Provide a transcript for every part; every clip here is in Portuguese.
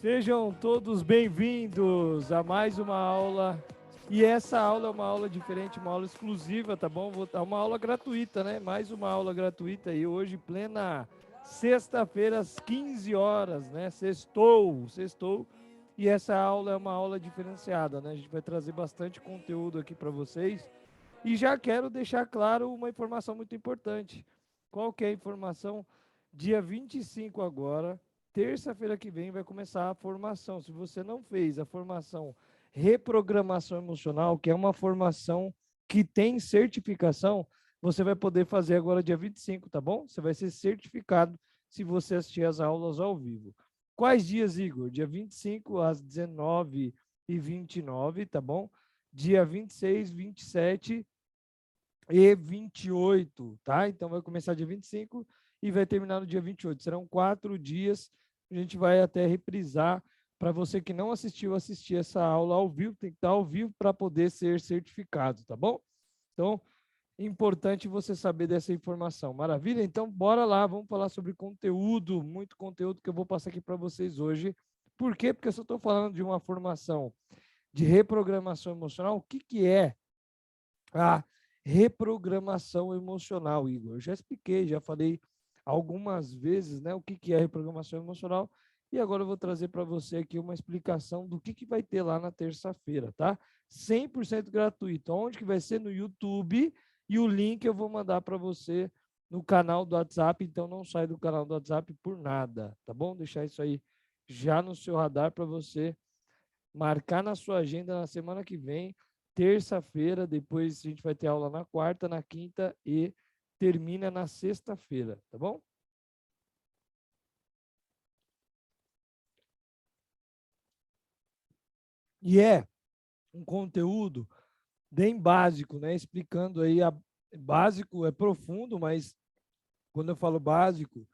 Sejam todos bem-vindos a mais uma aula. E essa aula é uma aula diferente, uma aula exclusiva, tá bom? Vou dar uma aula gratuita, né? Mais uma aula gratuita e hoje, plena sexta-feira, às 15 horas, né? Sextou. E essa aula é uma aula diferenciada, né? A gente vai trazer bastante conteúdo aqui para vocês. E já quero deixar claro uma informação muito importante. Qual que é a informação? Dia 25 agora, terça-feira que vem, vai começar a formação. Se você não fez a formação Reprogramação Emocional, que é uma formação que tem certificação, você vai poder fazer agora dia 25, tá bom? Você vai ser certificado se você assistir as aulas ao vivo. Quais dias, Igor? Dia 25 às 19h29, tá bom? Dia 26, 27 e 28, tá? Então vai começar dia 25 e vai terminar no dia 28. Serão 4 dias. A gente vai até reprisar. Para você que não assistiu, assistir essa aula ao vivo, tem que estar ao vivo para poder ser certificado, tá bom? Então, importante você saber dessa informação. Maravilha? Então, bora lá, vamos falar sobre conteúdo, muito conteúdo que eu vou passar aqui para vocês hoje. Por quê? Porque eu só estou falando de uma formação de reprogramação emocional. O que, que é a reprogramação emocional, Igor? Eu já expliquei, já falei algumas vezes, né, o que, que é reprogramação emocional, e agora eu vou trazer para você aqui uma explicação do que vai ter lá na terça-feira, tá? 100% gratuito. Onde que vai ser? No YouTube, e o link eu vou mandar para você no canal do WhatsApp, então não sai do canal do WhatsApp por nada, tá bom? Deixar isso aí já no seu radar para você marcar na sua agenda na semana que vem, terça-feira, depois a gente vai ter aula na quarta, na quinta e termina na sexta-feira, tá bom? E é um conteúdo bem básico, né? Explicando aí, básico é profundo, mas quando eu falo básico,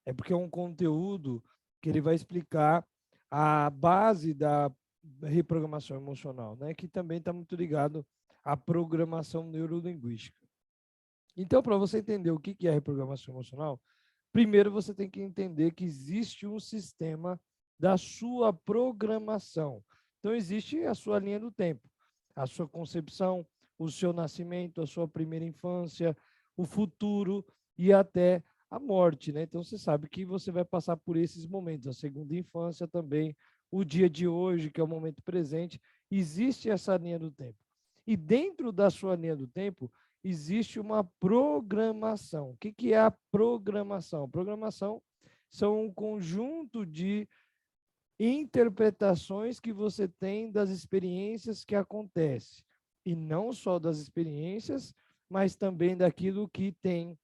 é porque é um conteúdo que ele vai explicar a base da reprogramação emocional, né? Que também está muito ligado à programação neurolinguística. Então, para você entender o que é reprogramação emocional, primeiro você tem que entender que existe um sistema da sua programação. Então, existe a sua linha do tempo, a sua concepção, o seu nascimento, a sua primeira infância, o futuro e até a morte, né? Então, você sabe que você vai passar por esses momentos, a segunda infância também, o dia de hoje, que é o momento presente, existe essa linha do tempo. E dentro da sua linha do tempo, existe uma programação. O que é a programação? Programação são um conjunto de interpretações que você tem das experiências que acontecem. E não só das experiências, mas também daquilo que tem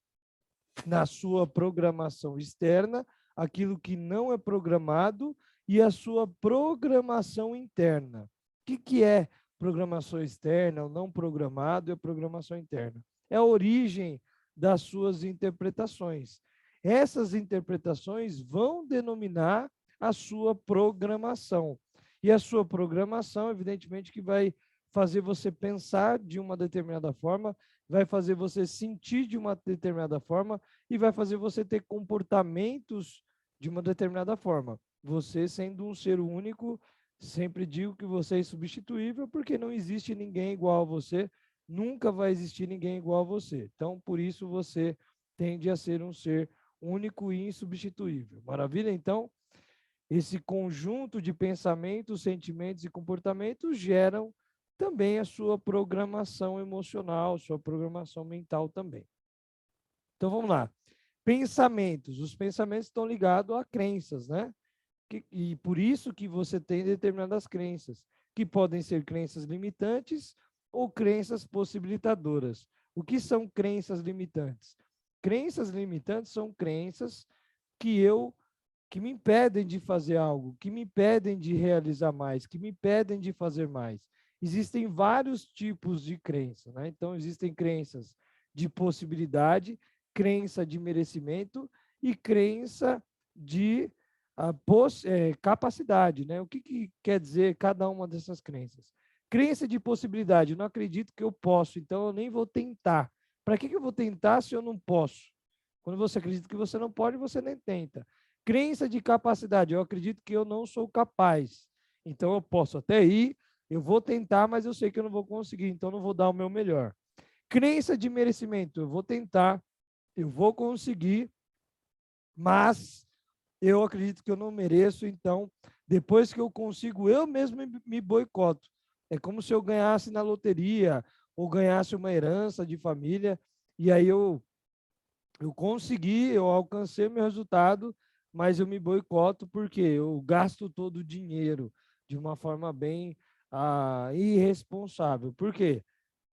na sua programação externa, aquilo que não é programado e a sua programação interna. O que é programação externa, o não programado e a programação interna? É a origem das suas interpretações. Essas interpretações vão denominar a sua programação. E a sua programação, evidentemente, que vai fazer você pensar de uma determinada forma, vai fazer você sentir de uma determinada forma e vai fazer você ter comportamentos de uma determinada forma. Você sendo um ser único, sempre digo que você é insubstituível porque não existe ninguém igual a você, nunca vai existir ninguém igual a você. Então, por isso você tende a ser um ser único e insubstituível. Maravilha? Então, esse conjunto de pensamentos, sentimentos e comportamentos geram também a sua programação emocional, sua programação mental também. Então vamos lá. Pensamentos. Os pensamentos estão ligados a crenças, né? E por isso que você tem determinadas crenças, que podem ser crenças limitantes ou crenças possibilitadoras. O que são crenças limitantes? Crenças limitantes são crenças que me impedem de fazer algo, que me impedem de realizar mais, que me impedem de fazer mais. Existem vários tipos de crença, né? Então, existem crenças de possibilidade, crença de merecimento e crença de capacidade, né? O que quer dizer cada uma dessas crenças? Crença de possibilidade, eu não acredito que eu posso, então eu nem vou tentar. Para que eu vou tentar se eu não posso? Quando você acredita que você não pode, você nem tenta. Crença de capacidade. Eu acredito que eu não sou capaz. Então, eu posso até ir, eu vou tentar, mas eu sei que eu não vou conseguir, então não vou dar o meu melhor. Crença de merecimento. Eu vou tentar, eu vou conseguir, mas eu acredito que eu não mereço, então, depois que eu consigo, eu mesmo me boicoto. É como se eu ganhasse na loteria ou ganhasse uma herança de família, e aí eu consegui, eu alcancei meu resultado, mas eu me boicoto porque eu gasto todo o dinheiro de uma forma bem irresponsável. Por quê?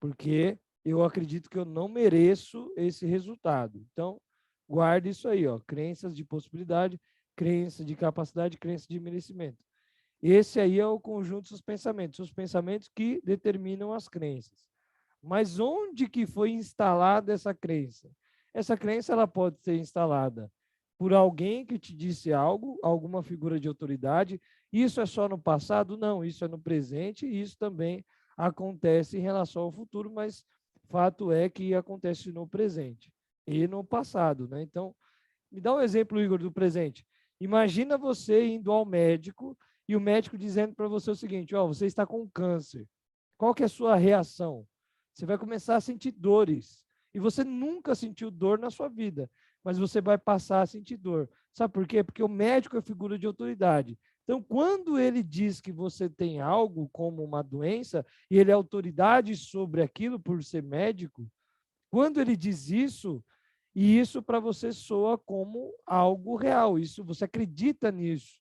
Porque eu acredito que eu não mereço esse resultado. Então, guarde isso aí, ó, crenças de possibilidade, crença de capacidade, crença de merecimento. Esse aí é o conjunto dos pensamentos, os pensamentos que determinam as crenças. Mas onde que foi instalada essa crença? Essa crença ela pode ser instalada por alguém que te disse algo, alguma figura de autoridade. Isso é só no passado? Não, isso é no presente e isso também acontece em relação ao futuro, mas fato é que acontece no presente e no passado, né? Então, me dá um exemplo, Igor, do presente. Imagina você indo ao médico e o médico dizendo para você o seguinte: ó, você está com câncer. Qual que é a sua reação? Você vai começar a sentir dores. E você nunca sentiu dor na sua vida, mas você vai passar a sentir dor. Sabe por quê? Porque o médico é figura de autoridade. Então, quando ele diz que você tem algo como uma doença, e ele é autoridade sobre aquilo por ser médico, quando ele diz isso, e isso para você soa como algo real, isso você acredita nisso.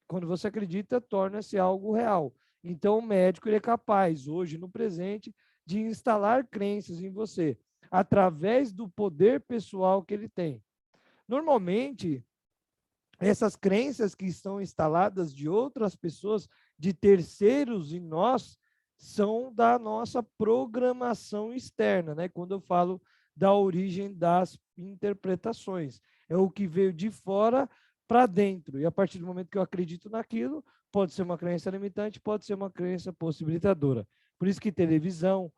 Quando você acredita, torna-se algo real. Então, o médico ele é capaz, hoje, no presente, de instalar crenças em você, através do poder pessoal que ele tem. Normalmente, essas crenças que estão instaladas de outras pessoas, de terceiros em nós, são da nossa programação externa, né? Quando eu falo da origem das interpretações, é o que veio de fora para dentro. E a partir do momento que eu acredito naquilo, pode ser uma crença limitante, pode ser uma crença possibilitadora. Por isso que televisão,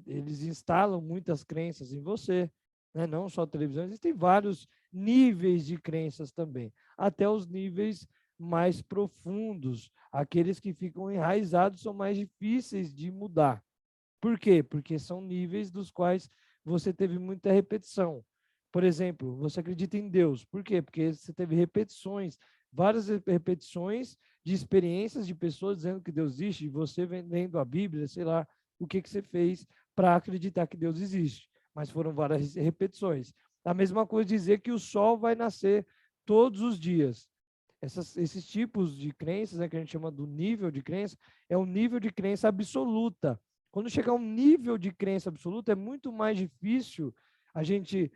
eles instalam muitas crenças em você, né? Não só televisão, existem vários níveis de crenças também, até os níveis mais profundos, aqueles que ficam enraizados são mais difíceis de mudar. Por quê? Porque são níveis dos quais você teve muita repetição. Por exemplo, você acredita em Deus. Por quê? Porque você teve repetições, várias repetições de experiências de pessoas dizendo que Deus existe, e você lendo a Bíblia, sei lá, o que você fez para acreditar que Deus existe. Mas foram várias repetições. A mesma coisa dizer que o sol vai nascer todos os dias. Esses tipos de crenças, né, que a gente chama do nível de crença, é um nível de crença absoluta. Quando chegar a um nível de crença absoluta, é muito mais difícil a gente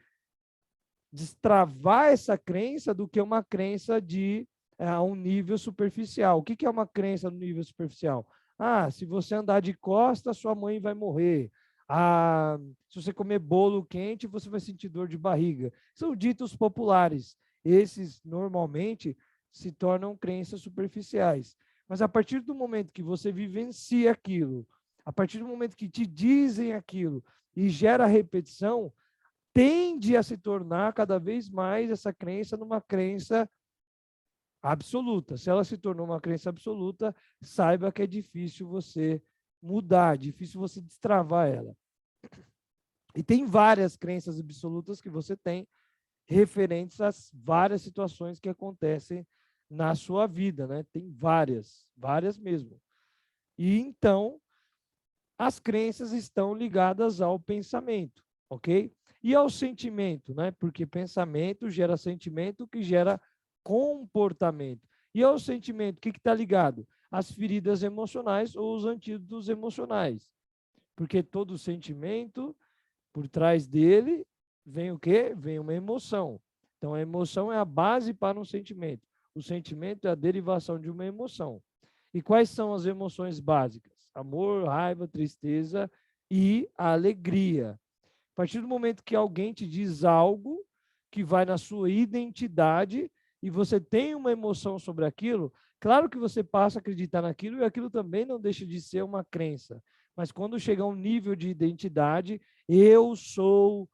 destravar essa crença do que uma crença de um nível superficial. O que é uma crença no nível superficial? Ah, se você andar de costas, sua mãe vai morrer. Ah, se você comer bolo quente, você vai sentir dor de barriga. São ditos populares. Esses, normalmente, se tornam crenças superficiais. Mas a partir do momento que você vivencia aquilo, a partir do momento que te dizem aquilo e gera repetição, tende a se tornar cada vez mais essa crença numa crença absoluta. Se ela se tornou uma crença absoluta, saiba que é difícil você mudar, difícil você destravar ela. E tem várias crenças absolutas que você tem referentes às várias situações que acontecem na sua vida, né? Tem várias, várias mesmo. E então, as crenças estão ligadas ao pensamento, ok? E ao sentimento, né? Porque pensamento gera sentimento que gera comportamento. E ao sentimento, o que está ligado? As feridas emocionais ou os antídotos emocionais. Porque todo sentimento, por trás dele, vem o quê? Vem uma emoção. Então, a emoção é a base para um sentimento. O sentimento é a derivação de uma emoção. E quais são as emoções básicas? Amor, raiva, tristeza e a alegria. A partir do momento que alguém te diz algo que vai na sua identidade e você tem uma emoção sobre aquilo, claro que você passa a acreditar naquilo e aquilo também não deixa de ser uma crença. Mas quando chega a um nível de identidade, eu sou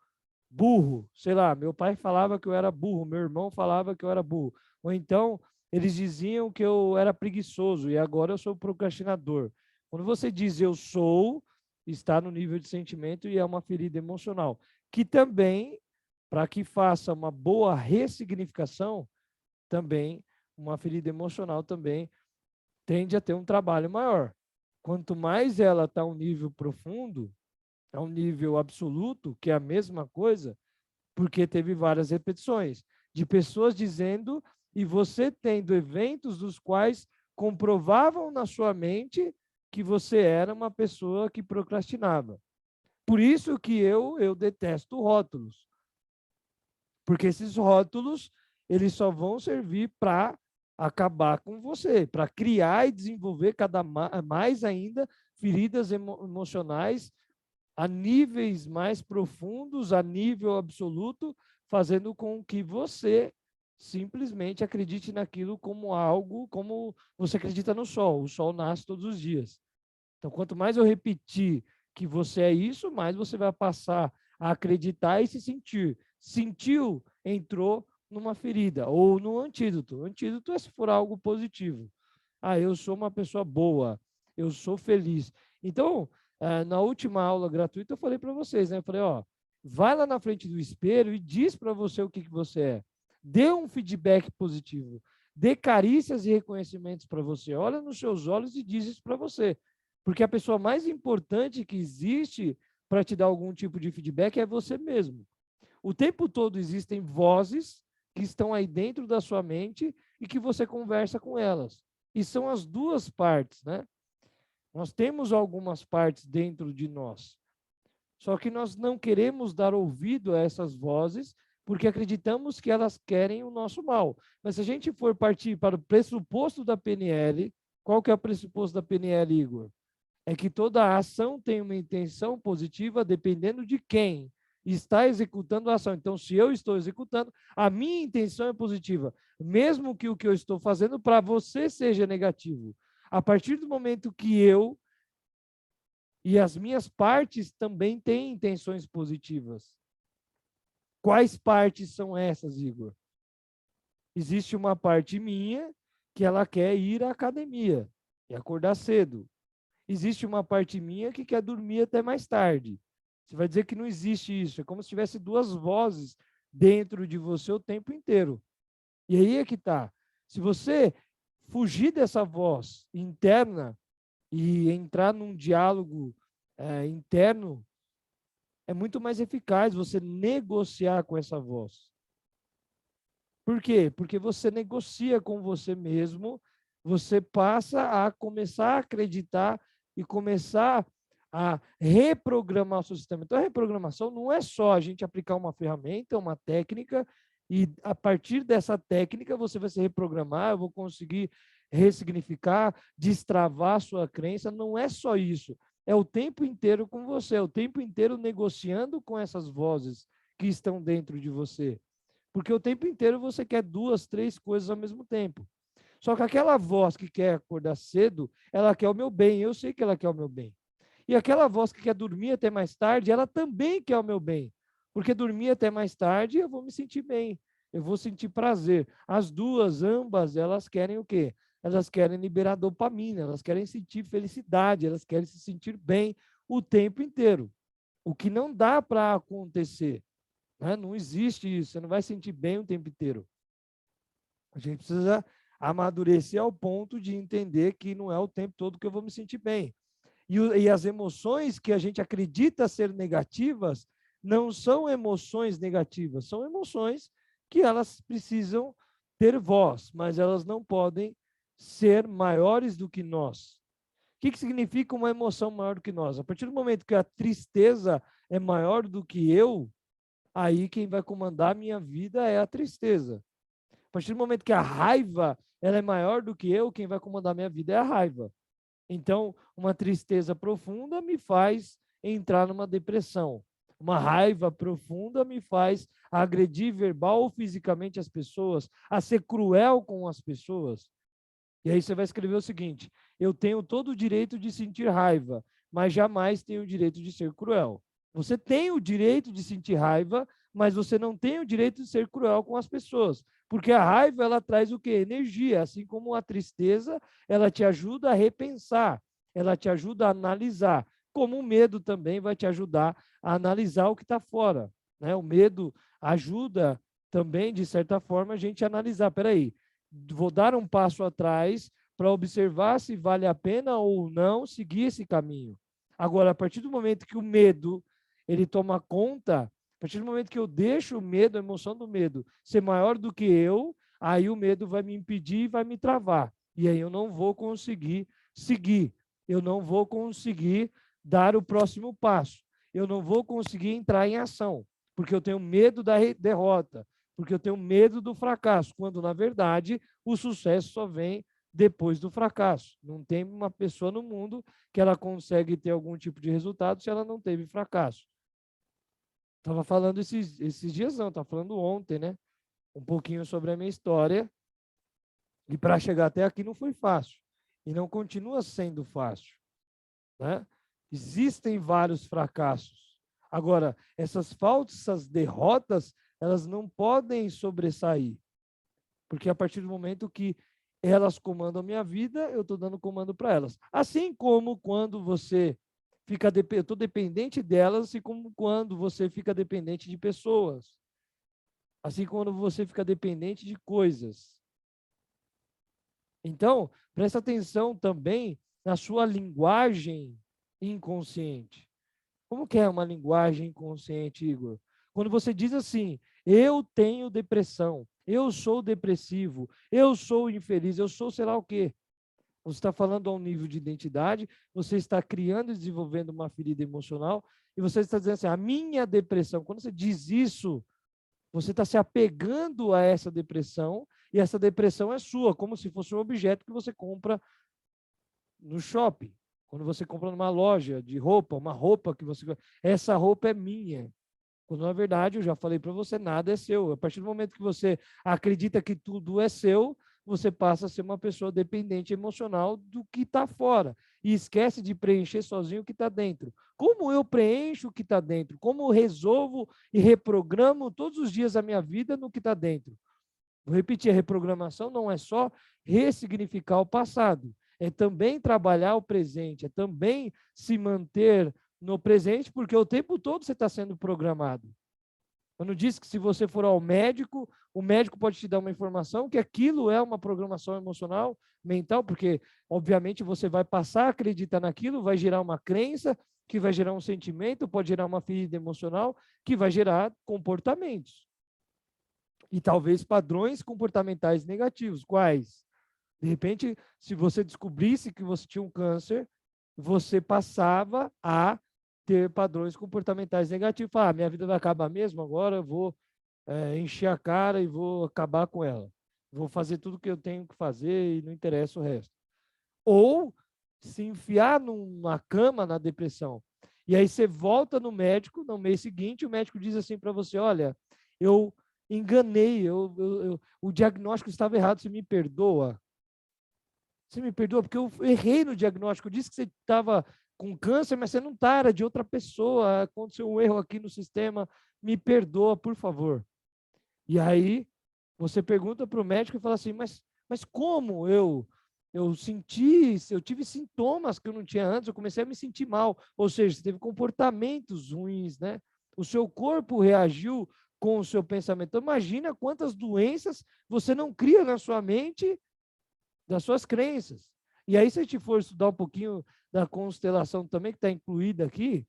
burro, sei lá, meu pai falava que eu era burro, meu irmão falava que eu era burro. Ou então, eles diziam que eu era preguiçoso e agora eu sou procrastinador. Quando você diz eu sou, está no nível de sentimento e é uma ferida emocional, que também, para que faça uma boa ressignificação, também, uma ferida emocional também tende a ter um trabalho maior. Quanto mais ela está a um nível profundo, a um nível absoluto, que é a mesma coisa, porque teve várias repetições de pessoas dizendo e você tendo eventos dos quais comprovavam na sua mente que você era uma pessoa que procrastinava. Por isso que eu detesto rótulos, porque esses rótulos eles só vão servir para acabar com você, para criar e desenvolver cada mais ainda feridas emocionais a níveis mais profundos, a nível absoluto, fazendo com que você simplesmente acredite naquilo como algo, como você acredita no sol. O sol nasce todos os dias. Então, quanto mais eu repetir que você é isso, mais você vai passar a acreditar e se sentir. Sentiu, entrou numa ferida ou no antídoto. O antídoto é se for algo positivo. Ah, eu sou uma pessoa boa, eu sou feliz. Então, na última aula gratuita, eu falei para vocês, né? Eu falei, ó, vai lá na frente do espelho e diz para você o que você é. Dê um feedback positivo. Dê carícias e reconhecimentos para você. Olha nos seus olhos e diz isso para você. Porque a pessoa mais importante que existe para te dar algum tipo de feedback é você mesmo. O tempo todo existem vozes que estão aí dentro da sua mente e que você conversa com elas. E são as duas partes, né? Nós temos algumas partes dentro de nós. Só que nós não queremos dar ouvido a essas vozes porque acreditamos que elas querem o nosso mal. Mas se a gente for partir para o pressuposto da PNL, qual que é o pressuposto da PNL, Igor? É que toda ação tem uma intenção positiva dependendo de quem está executando a ação. Então, se eu estou executando, a minha intenção é positiva, mesmo que o que eu estou fazendo para você seja negativo. A partir do momento que eu e as minhas partes também têm intenções positivas. Quais partes são essas, Igor? Existe uma parte minha que ela quer ir à academia e acordar cedo. Existe uma parte minha que quer dormir até mais tarde. Você vai dizer que não existe isso. É como se tivesse duas vozes dentro de você o tempo inteiro. E aí é que está. Se você fugir dessa voz interna e entrar num diálogo interno, é muito mais eficaz você negociar com essa voz. Por quê? Porque você negocia com você mesmo, você passa a começar a acreditar e começar a reprogramar o seu sistema. Então, a reprogramação não é só a gente aplicar uma ferramenta, uma técnica, e a partir dessa técnica você vai se reprogramar, eu vou conseguir ressignificar, destravar a sua crença. Não é só isso. É o tempo inteiro com você, é o tempo inteiro negociando com essas vozes que estão dentro de você. Porque o tempo inteiro você quer duas, três coisas ao mesmo tempo. Só que aquela voz que quer acordar cedo, ela quer o meu bem, eu sei que ela quer o meu bem. E aquela voz que quer dormir até mais tarde, ela também quer o meu bem. Porque dormir até mais tarde, eu vou me sentir bem, eu vou sentir prazer. As duas, ambas, elas querem o quê? Elas querem liberar dopamina, elas querem sentir felicidade, elas querem se sentir bem o tempo inteiro. O que não dá para acontecer. Né? Não existe isso, você não vai sentir bem o tempo inteiro. A gente precisa amadurecer ao ponto de entender que não é o tempo todo que eu vou me sentir bem. E as emoções que a gente acredita ser negativas não são emoções negativas, são emoções que elas precisam ter voz, mas elas não podem ser maiores do que nós. O que significa uma emoção maior do que nós? A partir do momento que a tristeza é maior do que eu, aí quem vai comandar a minha vida é a tristeza. A partir do momento que a raiva ela é maior do que eu, quem vai comandar a minha vida é a raiva. Então, uma tristeza profunda me faz entrar numa depressão. Uma raiva profunda me faz agredir verbal ou fisicamente as pessoas, a ser cruel com as pessoas. E aí você vai escrever o seguinte: eu tenho todo o direito de sentir raiva, mas jamais tenho o direito de ser cruel. Você tem o direito de sentir raiva, mas você não tem o direito de ser cruel com as pessoas, porque a raiva, ela traz o quê? Energia, assim como a tristeza, ela te ajuda a repensar, ela te ajuda a analisar, como o medo também vai te ajudar a analisar o que está fora, né? O medo ajuda também, de certa forma, a gente a analisar, peraí, vou dar um passo atrás para observar se vale a pena ou não seguir esse caminho. Agora, a partir do momento que o medo, ele toma conta, a partir do momento que eu deixo o medo, a emoção do medo, ser maior do que eu, aí o medo vai me impedir e vai me travar. E aí eu não vou conseguir seguir. Eu não vou conseguir dar o próximo passo. Eu não vou conseguir entrar em ação, porque eu tenho medo da derrota, porque eu tenho medo do fracasso, quando, na verdade, o sucesso só vem depois do fracasso. Não tem uma pessoa no mundo que ela consegue ter algum tipo de resultado se ela não teve fracasso. Estava falando esses dias, não, estava falando ontem, né? Um pouquinho sobre a minha história. E para chegar até aqui não foi fácil. E não continua sendo fácil, né? Existem vários fracassos. Agora, essas falsas derrotas, elas não podem sobressair. Porque a partir do momento que elas comandam a minha vida, eu estou dando comando para elas. Assim como quando você fica, eu estou dependente delas, assim como quando você fica dependente de pessoas. Assim como quando você fica dependente de coisas. Então, presta atenção também na sua linguagem inconsciente. Como que é uma linguagem inconsciente, Igor? Quando você diz assim, eu tenho depressão, eu sou depressivo, eu sou infeliz, eu sou sei lá o quê. Você está falando a um nível de identidade, você está criando e desenvolvendo uma ferida emocional, e você está dizendo assim, a minha depressão. Quando você diz isso, você está se apegando a essa depressão, e essa depressão é sua, como se fosse um objeto que você compra no shopping. Quando você compra numa loja de roupa, uma roupa que você... Essa roupa é minha. Quando, na verdade, eu já falei para você, nada é seu. A partir do momento que você acredita que tudo é seu, você passa a ser uma pessoa dependente emocional do que está fora. E esquece de preencher sozinho o que está dentro. Como eu preencho o que está dentro? Como eu resolvo e reprogramo todos os dias a minha vida no que está dentro? Vou repetir, a reprogramação não é só ressignificar o passado, é também trabalhar o presente, é também se manter no presente, porque o tempo todo você está sendo programado. Eu não disse que se você for ao médico, o médico pode te dar uma informação que aquilo é uma programação emocional, mental, porque, obviamente, você vai passar a acreditar naquilo, vai gerar uma crença, que vai gerar um sentimento, pode gerar uma ferida emocional, que vai gerar comportamentos. E talvez padrões comportamentais negativos. Quais? De repente, se você descobrisse que você tinha um câncer, você passava a ter padrões comportamentais negativos. Ah, minha vida vai acabar mesmo, agora eu vou encher a cara e vou acabar com ela. Vou fazer tudo o que eu tenho que fazer e não interessa o resto. Ou se enfiar numa cama na depressão. E aí você volta no médico, no mês seguinte, o médico diz assim para você, olha, eu enganei, o diagnóstico estava errado, você me perdoa? Você me perdoa porque eu errei no diagnóstico. Eu disse que você estava com câncer, mas você não está, era de outra pessoa. Aconteceu um erro aqui no sistema. Me perdoa, por favor. E aí você pergunta para o médico e fala assim, mas como eu tive sintomas que eu não tinha antes, eu comecei a me sentir mal. Ou seja, você teve comportamentos ruins, né? O seu corpo reagiu com o seu pensamento. Então, imagina quantas doenças você não cria na sua mente das suas crenças. E aí, se a gente for estudar um pouquinho da constelação também, que está incluída aqui,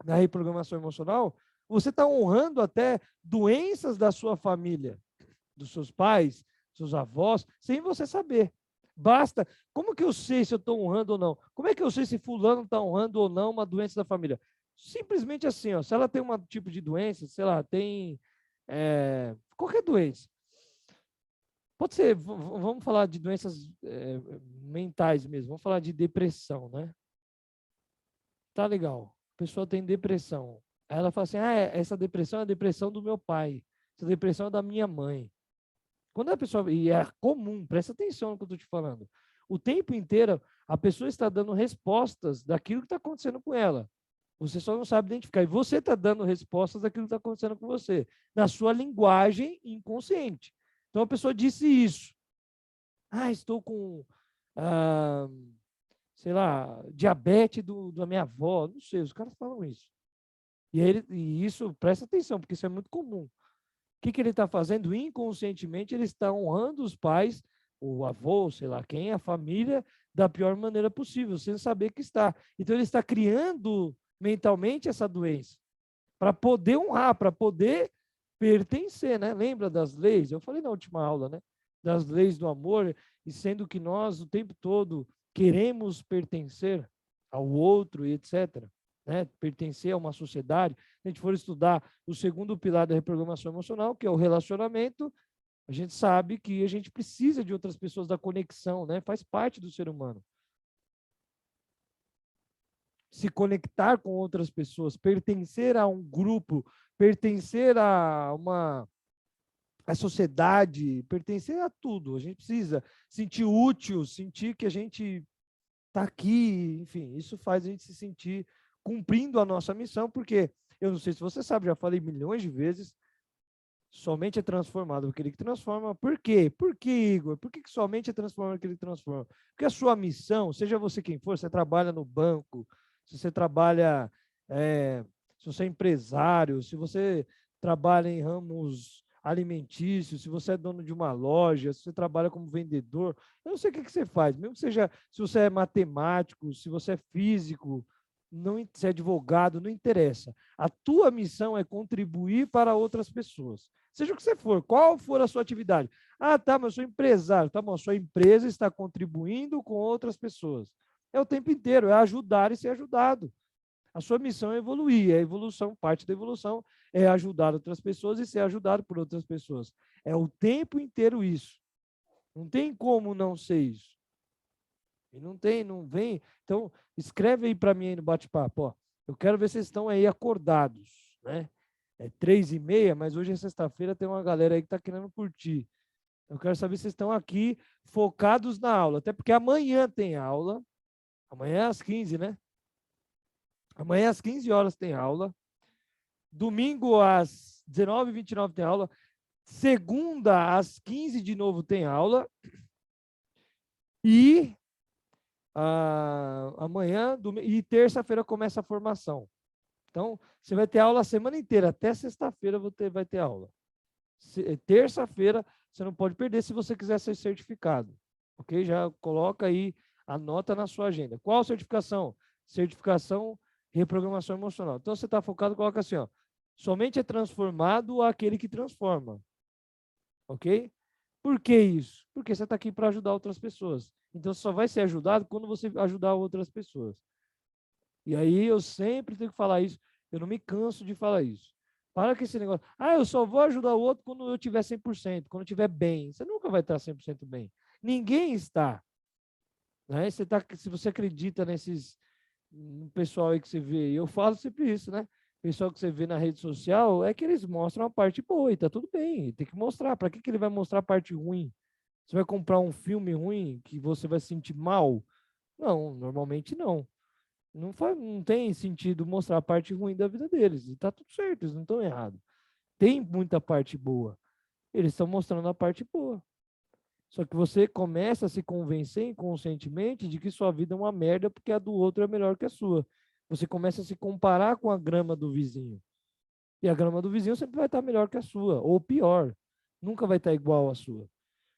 na reprogramação emocional, você está honrando até doenças da sua família, dos seus pais, seus avós, sem você saber. Basta. Como que eu sei se eu estou honrando ou não? Como é que eu sei se fulano está honrando ou não uma doença da família? Simplesmente assim, ó, se ela tem um tipo de doença, sei lá, tem qualquer doença. Pode ser, vamos falar de doenças mentais mesmo, vamos falar de depressão, né? Tá legal, a pessoa tem depressão. Aí ela fala assim, essa depressão é a depressão do meu pai, essa depressão é da minha mãe. Quando a pessoa, e é comum, presta atenção no que eu estou te falando, o tempo inteiro a pessoa está dando respostas daquilo que está acontecendo com ela. Você só não sabe identificar. E você está dando respostas daquilo que está acontecendo com você, na sua linguagem inconsciente. Então, a pessoa disse isso. Ah, estou com, ah, sei lá, diabetes da minha avó. Não sei, os caras falam isso. E isso, presta atenção, porque isso é muito comum. O que ele está fazendo? Inconscientemente, ele está honrando os pais, o avô, sei lá quem, a família, da pior maneira possível, sem saber que está. Então, ele está criando mentalmente essa doença, para poder honrar, para poder pertencer, né? Lembra das leis? Eu falei na última aula, né? Das leis do amor, e sendo que nós, o tempo todo, queremos pertencer ao outro e etc., né? Pertencer a uma sociedade. Se a gente for estudar o segundo pilar da reprogramação emocional, que é o relacionamento, a gente sabe que a gente precisa de outras pessoas, da conexão, né? Faz parte do ser humano. Se conectar com outras pessoas, pertencer a um grupo, pertencer a sociedade, pertencer a tudo. A gente precisa sentir útil, sentir que a gente está aqui, enfim, isso faz a gente se sentir cumprindo a nossa missão, porque eu não sei se você sabe, já falei milhões de vezes, somente é transformado aquele que transforma. Por quê? Por que, Igor? Por que somente é transformado aquele que transforma? Porque a sua missão, seja você quem for, você trabalha no banco, se você trabalha, se você é empresário, se você trabalha em ramos alimentícios, se você é dono de uma loja, se você trabalha como vendedor, eu não sei o que você faz, mesmo que seja, se você é matemático, se você é físico, não, se é advogado, não interessa. A tua missão é contribuir para outras pessoas. Seja o que você for, qual for a sua atividade. Ah, tá, mas eu sou empresário. Tá bom, a sua empresa está contribuindo com outras pessoas. É o tempo inteiro, é ajudar e ser ajudado. A sua missão é evoluir, a evolução, parte da evolução é ajudar outras pessoas e ser ajudado por outras pessoas. É o tempo inteiro isso. Não tem como não ser isso. E não tem, não vem. Então, escreve aí para mim aí no bate-papo, ó. Eu quero ver se vocês estão aí acordados, né? É 3h30, mas hoje é sexta-feira, tem uma galera aí que está querendo curtir. Eu quero saber se vocês estão aqui focados na aula, até porque amanhã tem aula. Amanhã é às 15, né? Amanhã às 15 horas tem aula. Domingo às 19h29 tem aula. Segunda às 15 de novo tem aula. E amanhã e terça-feira começa a formação. Então, você vai ter aula a semana inteira. Até sexta-feira vai ter aula. Terça-feira você não pode perder se você quiser ser certificado. Ok? Já coloca aí, anota na sua agenda. Qual certificação? Certificação reprogramação emocional. Então, você está focado, coloca assim, ó. Somente é transformado aquele que transforma. Ok? Por que isso? Porque você está aqui para ajudar outras pessoas. Então, você só vai ser ajudado quando você ajudar outras pessoas. E aí, eu sempre tenho que falar isso. Eu não me canso de falar isso. Para com esse negócio. Ah, eu só vou ajudar o outro quando eu tiver 100%, quando eu estiver bem. Você nunca vai estar 100% bem. Ninguém está. Né? Se você acredita nesses pessoal aí que você vê, eu falo sempre isso, né? Pessoal que você vê na rede social, é que eles mostram a parte boa e tá tudo bem. Tem que mostrar. Para que ele vai mostrar a parte ruim? Você vai comprar um filme ruim que você vai se sentir mal? Não, normalmente não. Não tem sentido mostrar a parte ruim da vida deles. E tá tudo certo, eles não estão errados. Tem muita parte boa. Eles estão mostrando a parte boa. Só que você começa a se convencer inconscientemente de que sua vida é uma merda porque a do outro é melhor que a sua. Você começa a se comparar com a grama do vizinho. E a grama do vizinho sempre vai estar melhor que a sua, ou pior. Nunca vai estar igual à sua.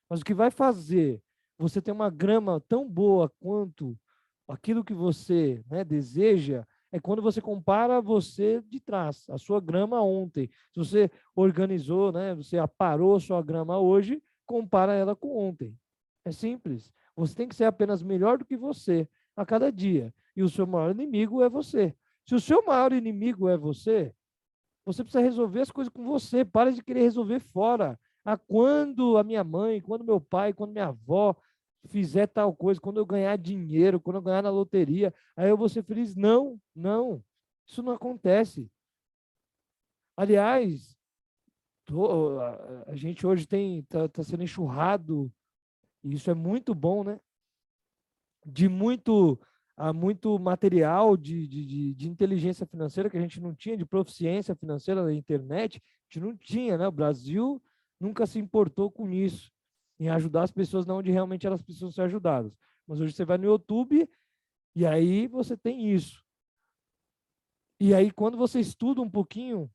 Mas o que vai fazer você ter uma grama tão boa quanto aquilo que você, né, deseja é quando você compara você de trás, a sua grama ontem. Se você organizou, né, você aparou a sua grama hoje, compara ela com ontem. É simples. Você tem que ser apenas melhor do que você a cada dia. E o seu maior inimigo é você. Se o seu maior inimigo é você, você precisa resolver as coisas com você. Para de querer resolver fora. Quando a minha mãe, quando meu pai, quando minha avó fizer tal coisa, quando eu ganhar dinheiro, quando eu ganhar na loteria, aí eu vou ser feliz. Não, não. Isso não acontece. Aliás, a gente hoje tá sendo enxurrado, e isso é muito bom, né? De muito muito material de inteligência financeira que a gente não tinha, de proficiência financeira na internet, a gente não tinha, né? O Brasil nunca se importou com isso, em ajudar as pessoas não onde realmente elas precisam ser ajudadas. Mas hoje você vai no YouTube e aí você tem isso. E aí, quando você estuda um pouquinho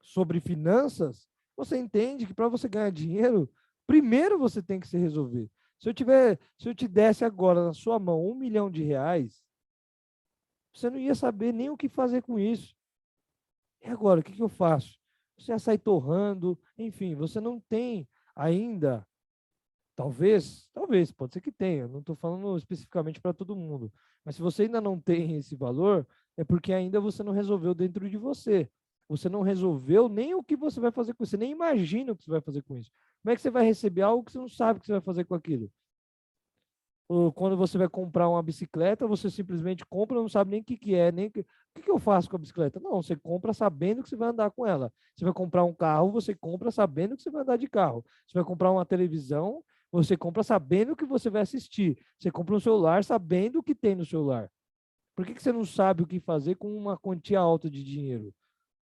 sobre finanças, você entende que para você ganhar dinheiro, primeiro você tem que se resolver. Se eu te desse agora na sua mão R$ 1 milhão, você não ia saber nem o que fazer com isso. E agora, o que eu faço? Você ia sair torrando, enfim, você não tem ainda, talvez, pode ser que tenha, não estou falando especificamente para todo mundo, mas se você ainda não tem esse valor, é porque ainda você não resolveu dentro de você. Você não resolveu nem o que você vai fazer com isso, você nem imagina o que você vai fazer com isso. Como é que você vai receber algo que você não sabe o que você vai fazer com aquilo? Ou quando você vai comprar uma bicicleta, você simplesmente compra, não sabe nem o que, que é, nem o que eu faço com a bicicleta. Não, você compra sabendo que você vai andar com ela. Você vai comprar um carro, você compra sabendo que você vai andar de carro. Você vai comprar uma televisão, você compra sabendo que você vai assistir. Você compra um celular sabendo o que tem no celular. Por que você não sabe o que fazer com uma quantia alta de dinheiro?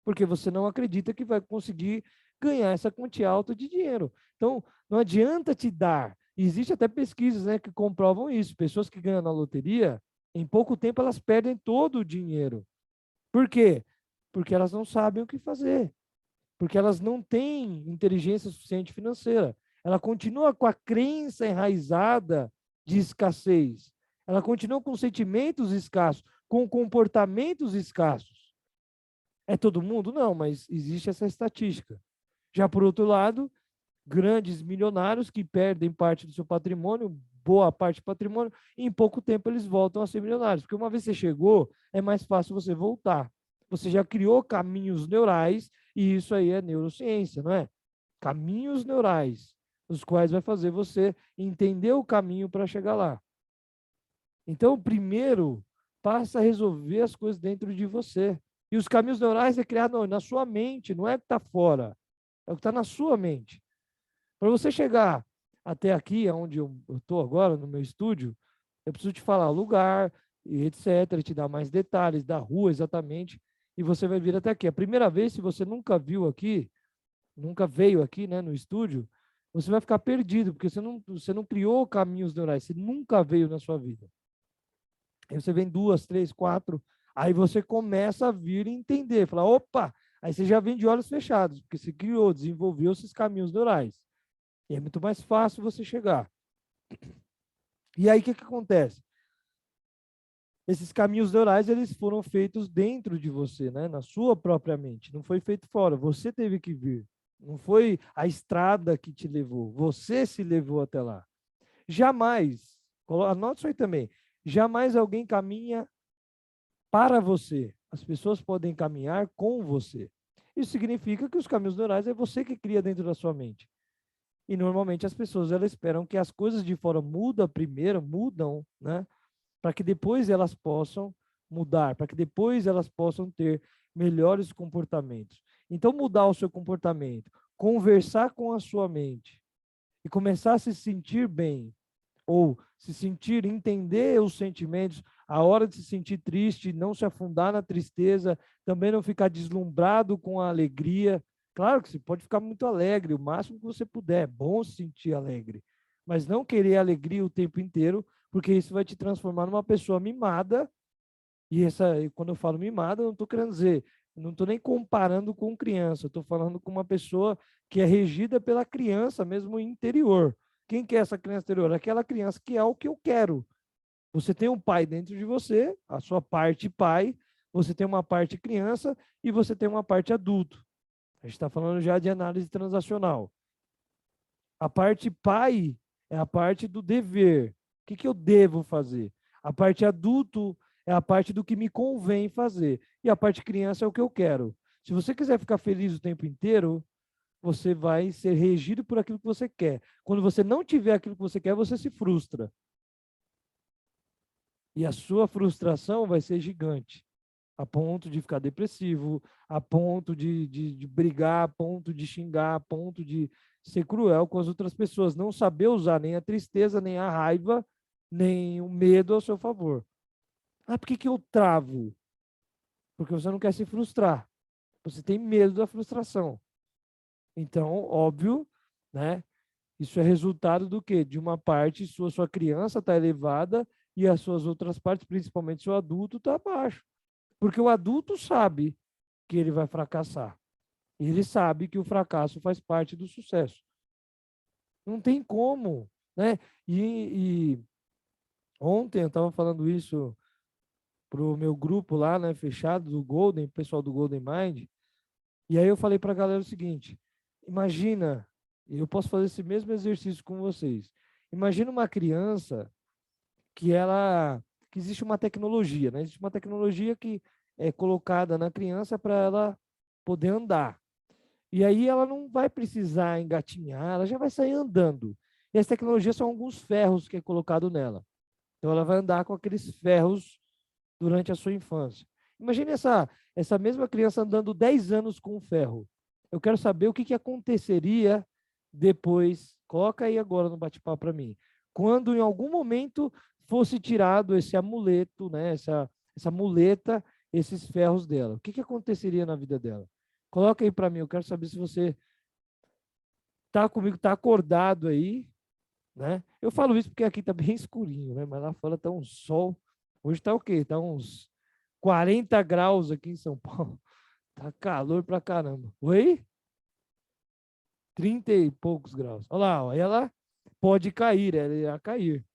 Porque você não acredita que vai conseguir ganhar essa quantia alta de dinheiro. Então, não adianta te dar. Existe até pesquisas, né, que comprovam isso. Pessoas que ganham na loteria, em pouco tempo elas perdem todo o dinheiro. Por quê? Porque elas não sabem o que fazer. Porque elas não têm inteligência suficiente financeira. Ela continua com a crença enraizada de escassez. Ela continua com sentimentos escassos, com comportamentos escassos. É todo mundo? Não, mas existe essa estatística. Já por outro lado, grandes milionários que perdem parte do seu patrimônio, boa parte do patrimônio, e em pouco tempo eles voltam a ser milionários. Porque uma vez que você chegou, é mais fácil você voltar. Você já criou caminhos neurais, e isso aí é neurociência, não é? Caminhos neurais, os quais vai fazer você entender o caminho para chegar lá. Então, primeiro, passa a resolver as coisas dentro de você. E os caminhos neurais é criado na sua mente, não é o que está fora, é o que está na sua mente. Para você chegar até aqui, onde eu estou agora, no meu estúdio, eu preciso te falar lugar e etc., te dar mais detalhes da rua exatamente, e você vai vir até aqui. A primeira vez, se você nunca viu aqui, nunca veio aqui, né, no estúdio, você vai ficar perdido, porque você não criou caminhos neurais, você nunca veio na sua vida. Aí você vem 2, 3, 4, aí você começa a vir e entender, falar, opa, aí você já vem de olhos fechados, porque você criou, desenvolveu esses caminhos neurais. E é muito mais fácil você chegar. E aí o que acontece? Esses caminhos neurais, eles foram feitos dentro de você, né? Na sua própria mente, não foi feito fora, você teve que vir. Não foi a estrada que te levou, você se levou até lá. Jamais, anote isso aí também, jamais alguém caminha para você. As pessoas podem caminhar com você. Isso significa que os caminhos neurais é você que cria dentro da sua mente. E normalmente as pessoas elas esperam que as coisas de fora mudam, né? Para que depois elas possam mudar, para que depois elas possam ter melhores comportamentos. Então mudar o seu comportamento, conversar com a sua mente e começar a se sentir bem, ou se sentir, entender os sentimentos, a hora de se sentir triste, não se afundar na tristeza, também não ficar deslumbrado com a alegria. Claro que você pode ficar muito alegre, o máximo que você puder, é bom se sentir alegre, mas não querer alegria o tempo inteiro, porque isso vai te transformar numa pessoa mimada, quando eu falo mimada, eu não estou querendo dizer, não estou nem comparando com criança, eu estou falando com uma pessoa que é regida pela criança mesmo interior. Quem que é essa criança interior? Aquela criança que é o que eu quero. Você tem um pai dentro de você, a sua parte pai, você tem uma parte criança e você tem uma parte adulto. A gente está falando já de análise transacional. A parte pai é a parte do dever. O que eu devo fazer? A parte adulto é a parte do que me convém fazer. E a parte criança é o que eu quero. Se você quiser ficar feliz o tempo inteiro, você vai ser regido por aquilo que você quer. Quando você não tiver aquilo que você quer, você se frustra. E a sua frustração vai ser gigante, a ponto de ficar depressivo, a ponto de brigar, a ponto de xingar, a ponto de ser cruel com as outras pessoas, não saber usar nem a tristeza, nem a raiva, nem o medo ao seu favor. Ah, por que que eu travo? Porque você não quer se frustrar. Você tem medo da frustração. Então, óbvio, né? Isso é resultado do quê? De uma parte, sua criança está elevada e as suas outras partes, principalmente seu adulto, está abaixo. Porque o adulto sabe que ele vai fracassar. Ele sabe que o fracasso faz parte do sucesso. Não tem como, né? E ontem eu estava falando isso para o meu grupo lá, né, fechado, do Golden, pessoal do Golden Mind, e aí eu falei para a galera o seguinte, imagina, eu posso fazer esse mesmo exercício com vocês, imagina uma criança que existe uma tecnologia, né? Existe uma tecnologia que é colocada na criança para ela poder andar. E aí ela não vai precisar engatinhar, ela já vai sair andando. E as tecnologias são alguns ferros que é colocado nela. Então ela vai andar com aqueles ferros durante a sua infância. Imagine essa mesma criança andando 10 anos com um ferro. Eu quero saber o que, que aconteceria depois. Coloca aí agora no bate-papo para mim. Quando em algum momento fosse tirado esse amuleto, né, essa muleta, esses ferros dela. O que, que aconteceria na vida dela? Coloca aí para mim, eu quero saber se você tá comigo, tá acordado aí, né? Eu falo isso porque aqui tá bem escurinho, né? Mas lá fora tá um sol. Hoje tá o quê? Tá uns 40 graus aqui em São Paulo. Tá calor pra caramba. Oi? 30 e poucos graus. Olha lá, ó. Ela pode cair, ela irá cair. O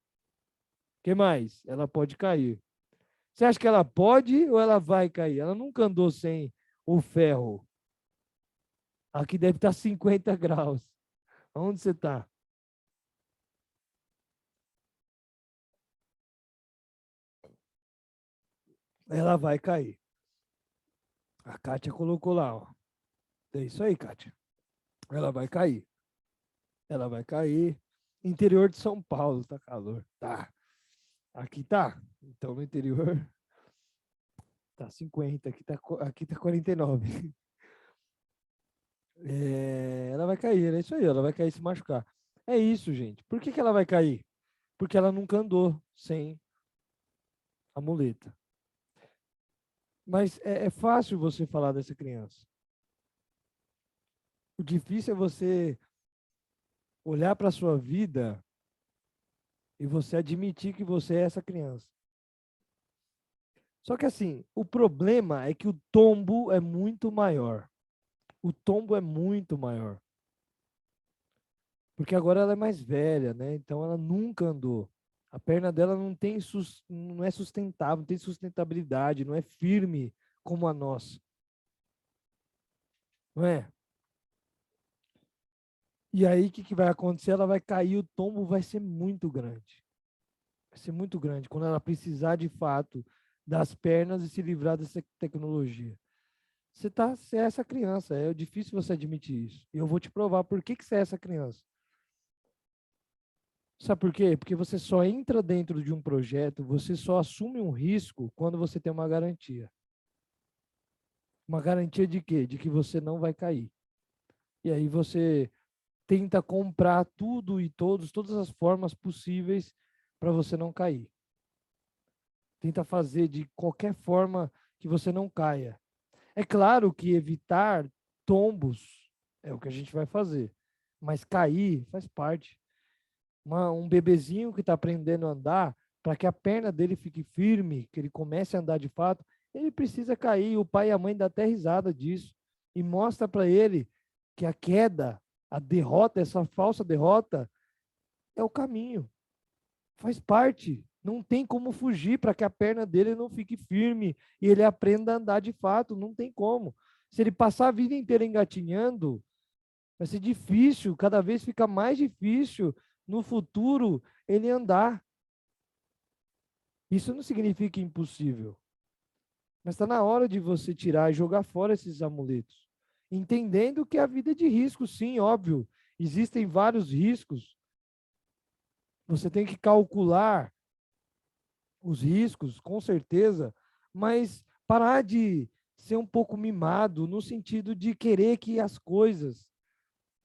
que mais? Ela pode cair. Você acha que ela pode ou ela vai cair? Ela nunca andou sem o ferro. Aqui deve estar 50 graus. Onde você está? Ela vai cair. A Kátia colocou lá, ó. É isso aí, Kátia. Ela vai cair. Ela vai cair. Interior de São Paulo, tá calor. Tá. Aqui tá. Então no interior tá 50, aqui tá 49. É, ela vai cair, é isso aí, ela vai cair e se machucar. É isso, gente. Por que que ela vai cair? Porque ela nunca andou sem a muleta. Mas é fácil você falar dessa criança. O difícil é você olhar para a sua vida e você admitir que você é essa criança. Só que assim, o problema é que o tombo é muito maior. O tombo é muito maior. Porque agora ela é mais velha, né? Então ela nunca andou. A perna dela não é sustentável, não tem sustentabilidade, não é firme como a nossa, não é? E aí o que vai acontecer? Ela vai cair, o tombo vai ser muito grande. Vai ser muito grande quando ela precisar de fato das pernas e se livrar dessa tecnologia. Você é essa criança, é difícil você admitir isso. E eu vou te provar por que você é essa criança. Sabe por quê? Porque você só entra dentro de um projeto, você só assume um risco quando você tem uma garantia. Uma garantia de quê? De que você não vai cair. E aí você tenta comprar tudo e todas as formas possíveis para você não cair. Tenta fazer de qualquer forma que você não caia. É claro que evitar tombos é o que a gente vai fazer, mas cair faz parte. Um bebezinho que está aprendendo a andar, para que a perna dele fique firme, que ele comece a andar de fato, ele precisa cair. O pai e a mãe dão até risada disso e mostra para ele que a queda, a derrota, essa falsa derrota, é o caminho. Faz parte. Não tem como fugir para que a perna dele não fique firme e ele aprenda a andar de fato. Não tem como. Se ele passar a vida inteira engatinhando, vai ser difícil, cada vez fica mais difícil no futuro ele andar. Isso não significa impossível, mas está na hora de você tirar e jogar fora esses amuletos, entendendo que a vida é de risco, sim, óbvio. Existem vários riscos. Você tem que calcular os riscos, com certeza, mas parar de ser um pouco mimado no sentido de querer que as coisas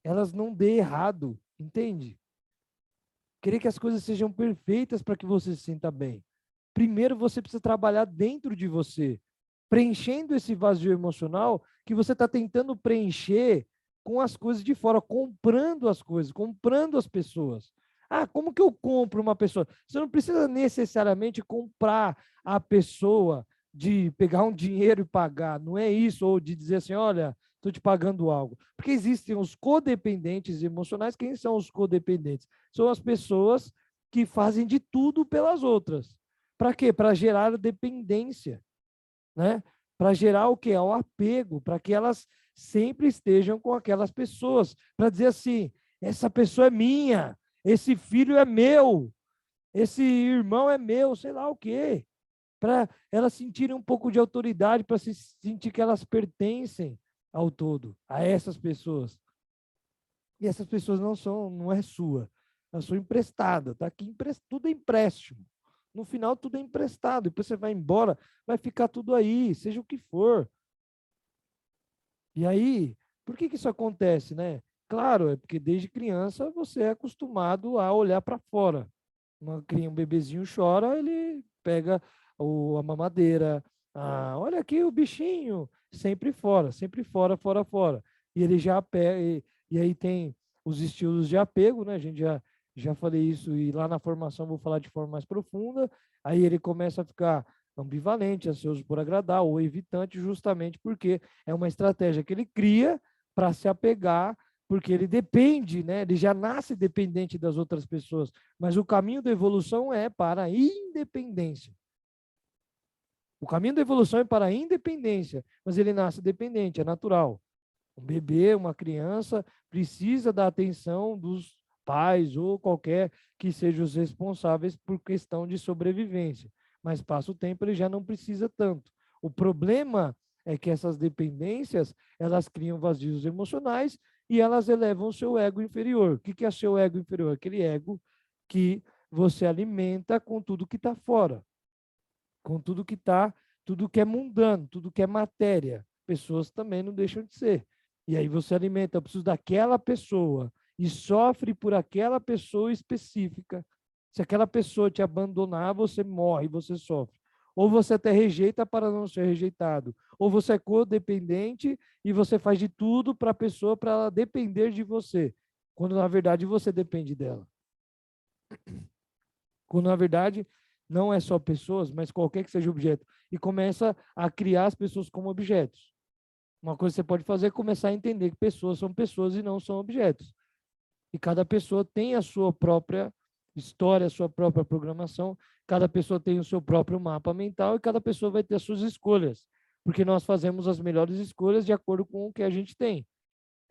elas não dê errado, entende? Querer que as coisas sejam perfeitas para que você se sinta bem. primeiro você precisa trabalhar dentro de você, preenchendo esse vazio emocional que você está tentando preencher com as coisas de fora, comprando as coisas, comprando as pessoas. Ah, como que eu compro uma pessoa? Você não precisa necessariamente comprar a pessoa, de pegar um dinheiro e pagar, não é isso, ou de dizer assim, olha, estou te pagando algo. Porque existem os codependentes emocionais. Quem são os codependentes? São as pessoas que fazem de tudo pelas outras. Para quê? Para gerar dependência, né? Para gerar o quê? O apego, para que elas sempre estejam com aquelas pessoas, para dizer assim, essa pessoa é minha, esse filho é meu, esse irmão é meu, sei lá o quê. Para elas sentirem um pouco de autoridade, para se sentir que elas pertencem ao todo, a essas pessoas. E essas pessoas não é sua, elas são emprestadas, tá aqui, tudo é empréstimo. No final, tudo é emprestado. Depois você vai embora, vai ficar tudo aí, seja o que for. E aí, por que isso acontece, né? Claro, é porque desde criança você é acostumado a olhar para fora. Um bebezinho chora, ele pega a mamadeira. Ah, olha aqui o bichinho, sempre fora, sempre fora, fora, fora. E ele já pega, e aí tem os estilos de apego, né? A gente já falei isso, e lá na formação vou falar de forma mais profunda. Aí ele começa a ficar ambivalente, ansioso por agradar, ou evitante, justamente porque é uma estratégia que ele cria para se apegar, porque ele depende, né? Ele já nasce dependente das outras pessoas, mas o caminho da evolução é para a independência. O caminho da evolução é para a independência, mas ele nasce dependente, é natural. Um bebê, uma criança, precisa da atenção dos pais ou qualquer que sejam os responsáveis por questão de sobrevivência. Mas passa o tempo, ele já não precisa tanto. O problema é que essas dependências, elas criam vazios emocionais e elas elevam o seu ego inferior. O que é seu ego inferior? Aquele ego que você alimenta com tudo que está fora, com tudo que é mundano, tudo que é matéria. Pessoas também não deixam de ser. E aí você alimenta, eu preciso daquela pessoa e sofre por aquela pessoa específica. Se aquela pessoa te abandonar, você morre, você sofre. Ou você até rejeita para não ser rejeitado. Ou você é codependente e você faz de tudo para a pessoa, para ela depender de você. Quando na verdade você depende dela. Quando na verdade não é só pessoas, mas qualquer que seja o objeto. E começa a criar as pessoas como objetos. Uma coisa que você pode fazer é começar a entender que pessoas são pessoas e não são objetos. E cada pessoa tem a sua própria história, a sua própria programação, cada pessoa tem o seu próprio mapa mental e cada pessoa vai ter as suas escolhas, porque nós fazemos as melhores escolhas de acordo com o que a gente tem.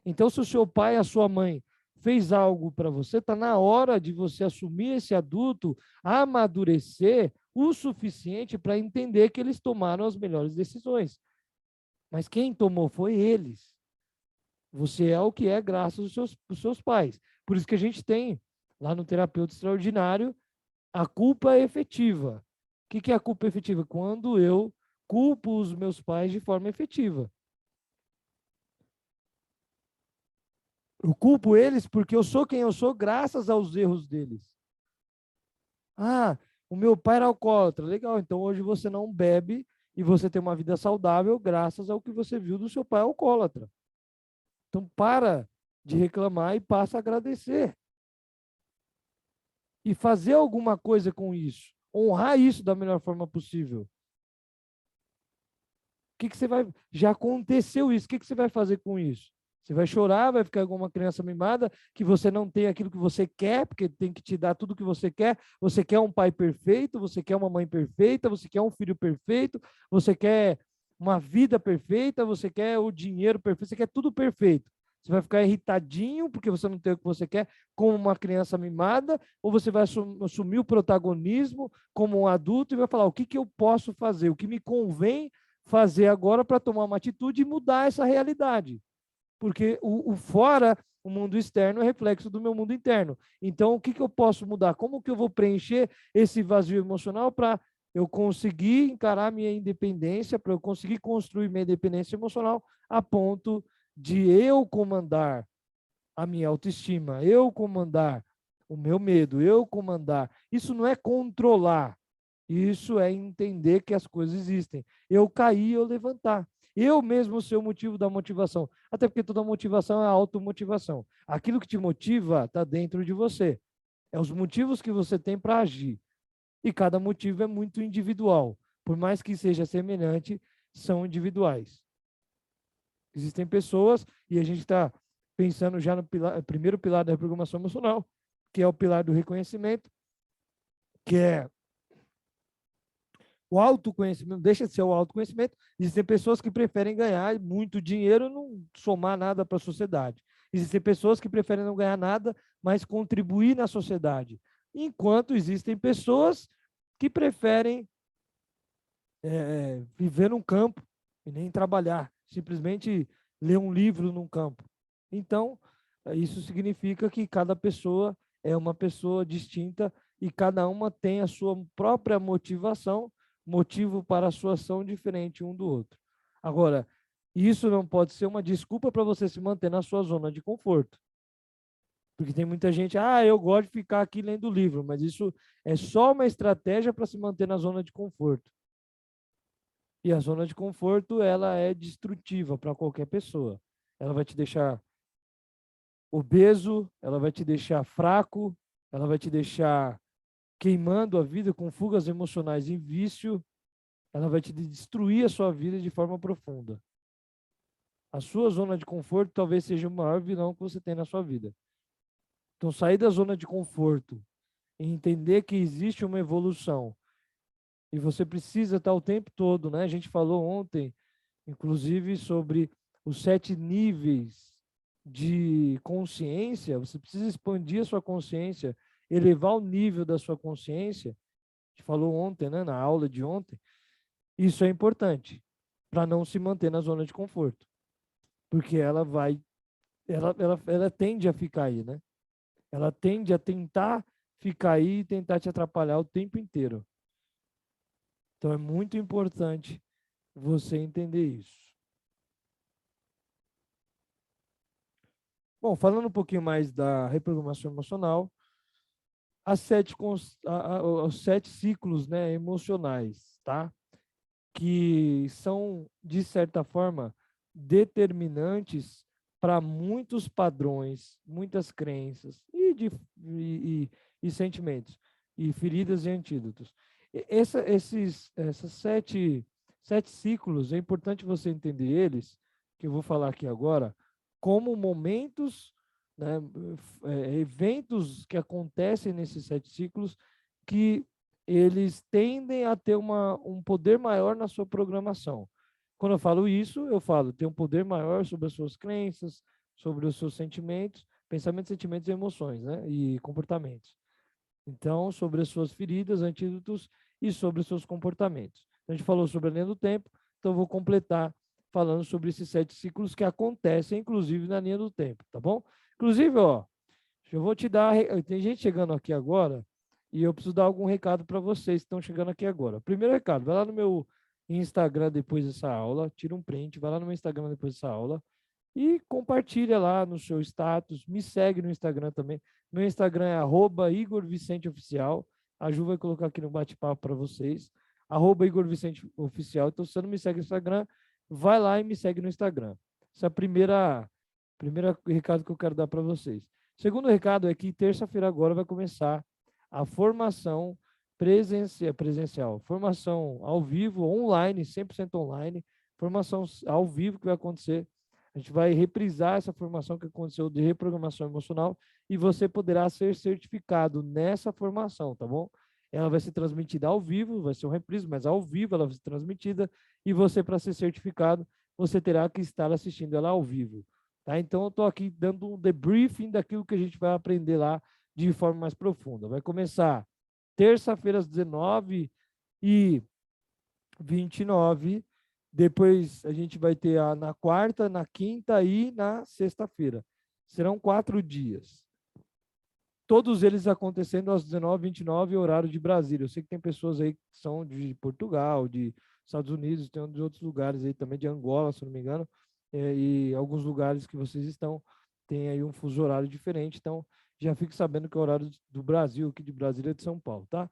Então, se o seu pai, a sua mãe fez algo para você, está na hora de você assumir esse adulto, amadurecer o suficiente para entender que eles tomaram as melhores decisões. Mas quem tomou foi eles. Você é o que é graças aos seus pais. Por isso que a gente tem, lá no Terapeuta Extraordinário, a culpa efetiva. O que é a culpa efetiva? Quando eu culpo os meus pais de forma efetiva. Eu culpo eles porque eu sou quem eu sou graças aos erros deles. Ah, o meu pai era alcoólatra. Legal, então hoje você não bebe e você tem uma vida saudável graças ao que você viu do seu pai alcoólatra. Então para de reclamar e passa a agradecer. E fazer alguma coisa com isso. Honrar isso da melhor forma possível. O que você vai... Já aconteceu isso, o que você vai fazer com isso? Você vai chorar, vai ficar como uma criança mimada, que você não tem aquilo que você quer, porque tem que te dar tudo que você quer. Você quer um pai perfeito, você quer uma mãe perfeita, você quer um filho perfeito, você quer uma vida perfeita, você quer o dinheiro perfeito, você quer tudo perfeito. Você vai ficar irritadinho porque você não tem o que você quer, como uma criança mimada, ou você vai assumir o protagonismo como um adulto e vai falar: o que eu posso fazer, o que me convém fazer agora para tomar uma atitude e mudar essa realidade. Porque o fora, o mundo externo, é reflexo do meu mundo interno. Então, o que eu posso mudar? Como que eu vou preencher esse vazio emocional para eu conseguir encarar minha independência, para eu conseguir construir minha independência emocional a ponto de eu comandar a minha autoestima, eu comandar o meu medo, eu comandar. Isso não é controlar, Isso é entender que as coisas existem. Eu cair, eu levantar. Eu mesmo ser o motivo da motivação. Até porque toda motivação é automotivação. Aquilo que te motiva está dentro de você. É os motivos que você tem para agir. E cada motivo é muito individual. Por mais que seja semelhante, são individuais. Existem pessoas, e a gente está pensando já no primeiro pilar da reprogramação emocional, que é o pilar do reconhecimento, que é o autoconhecimento, deixa de ser o autoconhecimento. Existem pessoas que preferem ganhar muito dinheiro e não somar nada para a sociedade. Existem pessoas que preferem não ganhar nada, mas contribuir na sociedade. Enquanto existem pessoas que preferem viver num campo e nem trabalhar, simplesmente ler um livro num campo. Então, isso significa que cada pessoa é uma pessoa distinta e cada uma tem a sua própria motivação, motivo para a sua ação diferente um do outro. Agora, isso não pode ser uma desculpa para você se manter na sua zona de conforto. Porque tem muita gente, eu gosto de ficar aqui lendo livro, mas isso é só uma estratégia para se manter na zona de conforto. E a zona de conforto, ela é destrutiva para qualquer pessoa. Ela vai te deixar obeso, ela vai te deixar fraco, ela vai te deixar queimando a vida com fugas emocionais em vício, ela vai te destruir a sua vida de forma profunda. A sua zona de conforto talvez seja o maior vilão que você tem na sua vida. Então, sair da zona de conforto e entender que existe uma evolução e você precisa estar o tempo todo, né? A gente falou ontem, inclusive, sobre os 7 níveis de consciência. Você precisa expandir a sua consciência, elevar o nível da sua consciência. A gente falou ontem, né, na aula de ontem. Isso é importante para não se manter na zona de conforto, porque ela tende a ficar aí, né? Ela tende a tentar ficar aí e tentar te atrapalhar o tempo inteiro. Então é muito importante você entender isso. Bom, falando um pouquinho mais da reprogramação emocional, os 7 ciclos, né, emocionais, tá? Que são, de certa forma, determinantes para muitos padrões, muitas crenças e sentimentos, e feridas e antídotos. Esses sete ciclos, é importante você entender eles, que eu vou falar aqui agora, como momentos, né, eventos que acontecem nesses 7 ciclos que eles tendem a ter um poder maior na sua programação. Quando eu falo isso, eu falo ter um poder maior sobre as suas crenças, sobre os seus sentimentos, pensamentos, sentimentos e emoções, né? E comportamentos. Então, sobre as suas feridas, antídotos e sobre os seus comportamentos. A gente falou sobre a linha do tempo, então eu vou completar falando sobre esses 7 ciclos que acontecem, inclusive, na linha do tempo, tá bom? Inclusive, ó, eu vou te dar. Tem gente chegando aqui agora e eu preciso dar algum recado para vocês que estão chegando aqui agora. Primeiro recado, vai lá no meu Instagram depois dessa aula, tira um print, vai lá no meu Instagram depois dessa aula e compartilha lá no seu status. Me segue no Instagram também. Meu Instagram é @IgorVicenteOficial. A Ju vai colocar aqui no bate-papo para vocês. @IgorVicenteOficial. Então, se você não me segue no Instagram, vai lá e me segue no Instagram. Esse é o primeiro recado que eu quero dar para vocês. Segundo recado é que terça-feira agora vai começar a formação presencial, formação ao vivo, online, 100% online, formação ao vivo que vai acontecer. A gente vai reprisar essa formação que aconteceu de reprogramação emocional e você poderá ser certificado nessa formação, tá bom? Ela vai ser transmitida ao vivo, vai ser um reprise, mas ao vivo ela vai ser transmitida e você, para ser certificado, você terá que estar assistindo ela ao vivo. Tá? Então, eu estou aqui dando um debriefing daquilo que a gente vai aprender lá de forma mais profunda. Vai começar terça-feira às 19h29. Depois a gente vai ter na quarta, na quinta e na sexta-feira. Serão 4 dias. Todos eles acontecendo às 19h29, horário de Brasília. Eu sei que tem pessoas aí que são de Portugal, de Estados Unidos, tem de outros lugares aí também, de Angola, se não me engano, e alguns lugares que vocês estão, tem aí um fuso horário diferente, então já fique sabendo que é o horário do Brasil, aqui de Brasília e de São Paulo, tá?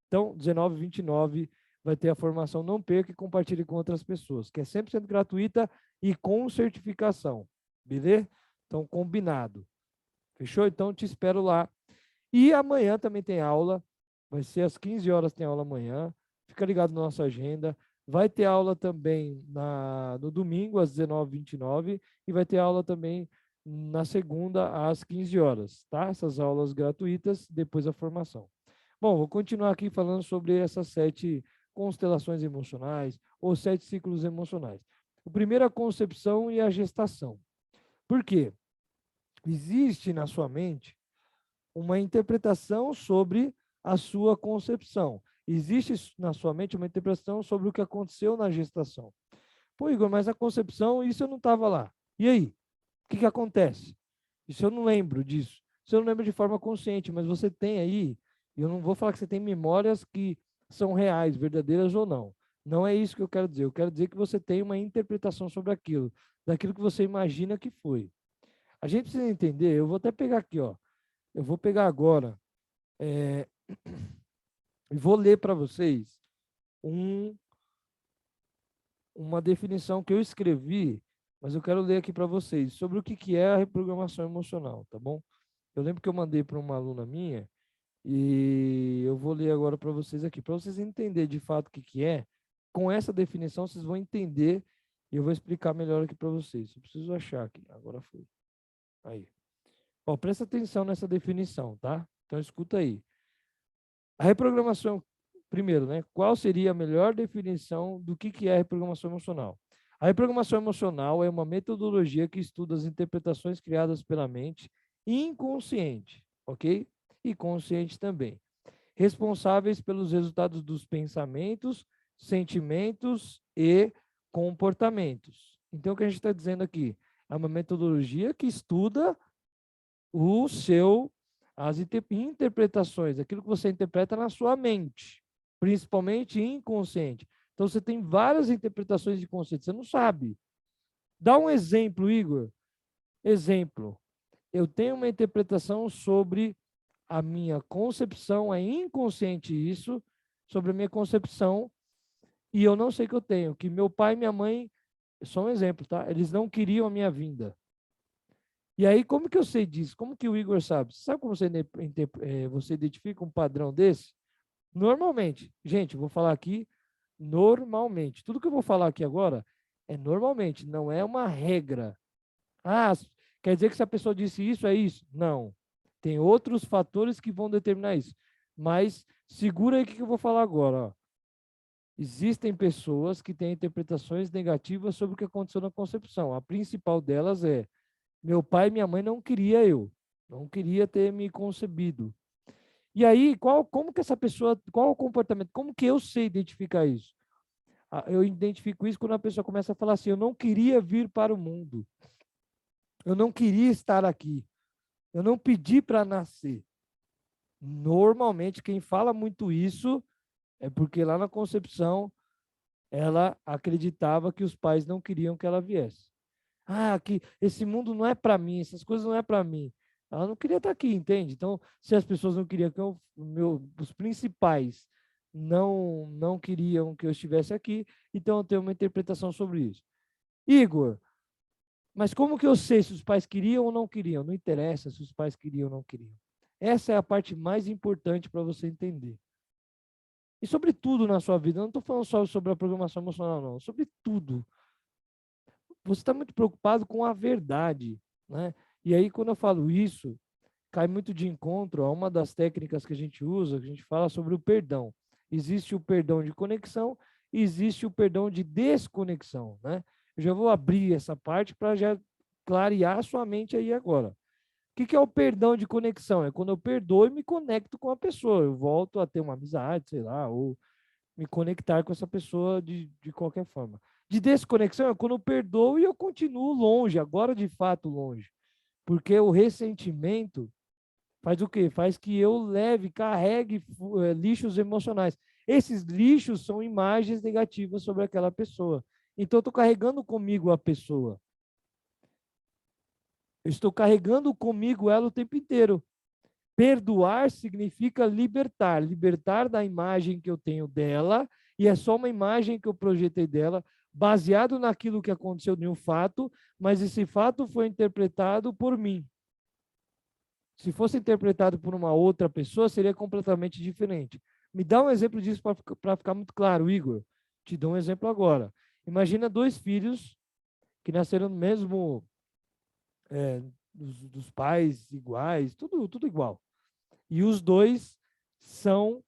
Então, 19 e 29 vai ter a formação. Não perca e compartilhe com outras pessoas, que é 100% gratuita e com certificação. Beleza? Então, combinado. Fechou? Então, te espero lá. E amanhã também tem aula. Vai ser às 15 horas, tem aula amanhã. Fica ligado na nossa agenda. Vai ter aula também no domingo, às 19h29. E vai ter aula também na segunda, às 15 horas. Tá? Essas aulas gratuitas, depois a formação. Bom, vou continuar aqui falando sobre essas 7 constelações emocionais ou 7 ciclos emocionais. O primeiro é a concepção e a gestação. Por quê? Existe na sua mente uma interpretação sobre a sua concepção. Existe na sua mente uma interpretação sobre o que aconteceu na gestação. Pô, Igor, mas a concepção, isso eu não estava lá. E aí? O que acontece? Isso eu não lembro disso. Isso eu não lembro de forma consciente, mas você tem aí, e eu não vou falar que você tem memórias que são reais, verdadeiras ou não. Não é isso que eu quero dizer. Eu quero dizer que você tem uma interpretação sobre aquilo, daquilo que você imagina que foi. A gente precisa entender, eu vou até pegar aqui, ó. Eu vou pegar agora e vou ler para vocês uma definição que eu escrevi, mas eu quero ler aqui para vocês sobre o que é a reprogramação emocional, tá bom? Eu lembro que eu mandei para uma aluna minha e eu vou ler agora para vocês aqui, para vocês entenderem de fato o que é. Com essa definição vocês vão entender e eu vou explicar melhor aqui para vocês. Eu preciso achar aqui, agora foi. Aí. Ó, presta atenção nessa definição, tá? Então escuta aí. A reprogramação, primeiro, né? Qual seria a melhor definição do que é a reprogramação emocional? A reprogramação emocional é uma metodologia que estuda as interpretações criadas pela mente inconsciente, ok? E consciente também, responsáveis pelos resultados dos pensamentos, sentimentos e comportamentos. Então, o que a gente está dizendo aqui? É uma metodologia que estuda as interpretações, aquilo que você interpreta na sua mente, principalmente inconsciente. Então, você tem várias interpretações de conceito, você não sabe. Dá um exemplo, Igor. Exemplo. Eu tenho uma interpretação sobre a minha concepção, é inconsciente isso, sobre a minha concepção, e eu não sei que eu tenho, que meu pai e minha mãe, só um exemplo, tá? Eles não queriam a minha vinda. E aí, como que eu sei disso? Como que o Igor sabe? Sabe como você identifica um padrão desse? Normalmente, gente, vou falar aqui normalmente. Tudo que eu vou falar aqui agora é normalmente, não é uma regra. Ah, quer dizer que se a pessoa disse isso, é isso? Não. Tem outros fatores que vão determinar isso. Mas segura aí o que eu vou falar agora. Ó. Existem pessoas que têm interpretações negativas sobre o que aconteceu na concepção. A principal delas é: meu pai e minha mãe não queria eu, não queria ter me concebido. E aí, como que essa pessoa, qual o comportamento, como que eu sei identificar isso? Eu identifico isso quando a pessoa começa a falar assim: eu não queria vir para o mundo, eu não queria estar aqui, eu não pedi para nascer. Normalmente, quem fala muito isso é porque lá na concepção ela acreditava que os pais não queriam que ela viesse. Ah, que esse mundo não é para mim, essas coisas não é para mim. Ela não queria estar aqui, entende? Então, se as pessoas não queriam que os principais não queriam que eu estivesse aqui, então eu tenho uma interpretação sobre isso. Igor, mas como que eu sei se os pais queriam ou não queriam? Não interessa se os pais queriam ou não queriam. Essa é a parte mais importante para você entender. E sobre tudo na sua vida, eu não estou falando só sobre a programação emocional, não, sobre tudo. Você está muito preocupado com a verdade, né? E aí, quando eu falo isso, cai muito de encontro a uma das técnicas que a gente usa, que a gente fala sobre o perdão. Existe o perdão de conexão e existe o perdão de desconexão, né? Eu já vou abrir essa parte para já clarear a sua mente aí agora. O que é o perdão de conexão? É quando eu perdoo e me conecto com a pessoa. Eu volto a ter uma amizade, sei lá, ou me conectar com essa pessoa de qualquer forma. De desconexão é quando eu perdoo e eu continuo longe, agora de fato longe. Porque o ressentimento faz o quê? Faz que eu carregue lixos emocionais. Esses lixos são imagens negativas sobre aquela pessoa. Então, eu estou carregando comigo a pessoa. Eu estou carregando comigo ela o tempo inteiro. Perdoar significa libertar, libertar da imagem que eu tenho dela, e é só uma imagem que eu projetei dela, baseado naquilo que aconteceu em um fato, mas esse fato foi interpretado por mim. Se fosse interpretado por uma outra pessoa, seria completamente diferente. Me dá um exemplo disso para ficar muito claro, Igor. Te dou um exemplo agora. Imagina dois filhos que nasceram no mesmo, dos pais iguais, tudo igual. E os dois são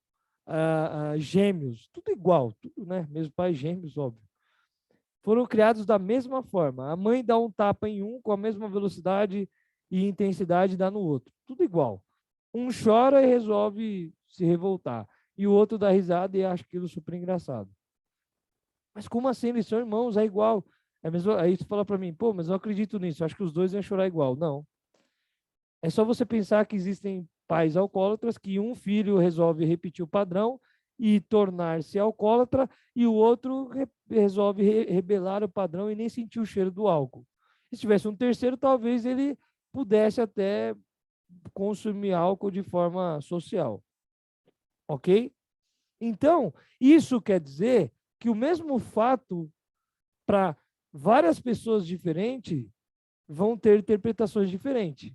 gêmeos, tudo igual, tudo, né? Mesmo pai, gêmeos, óbvio. Foram criados da mesma forma. A mãe dá um tapa em um com a mesma velocidade e intensidade dá no outro. Tudo igual. Um chora e resolve se revoltar. E o outro dá risada e acha aquilo super engraçado. Mas como assim? Eles são irmãos, é igual. Aí você fala para mim, pô, mas eu acredito nisso, eu acho que os dois iam chorar igual. Não. É só você pensar que existem pais alcoólatras que um filho resolve repetir o padrão e tornar-se alcoólatra e o outro resolve rebelar o padrão e nem sentir o cheiro do álcool. Se tivesse um terceiro, talvez ele pudesse até consumir álcool de forma social. Ok? Então, isso quer dizer que o mesmo fato para várias pessoas diferentes vão ter interpretações diferentes.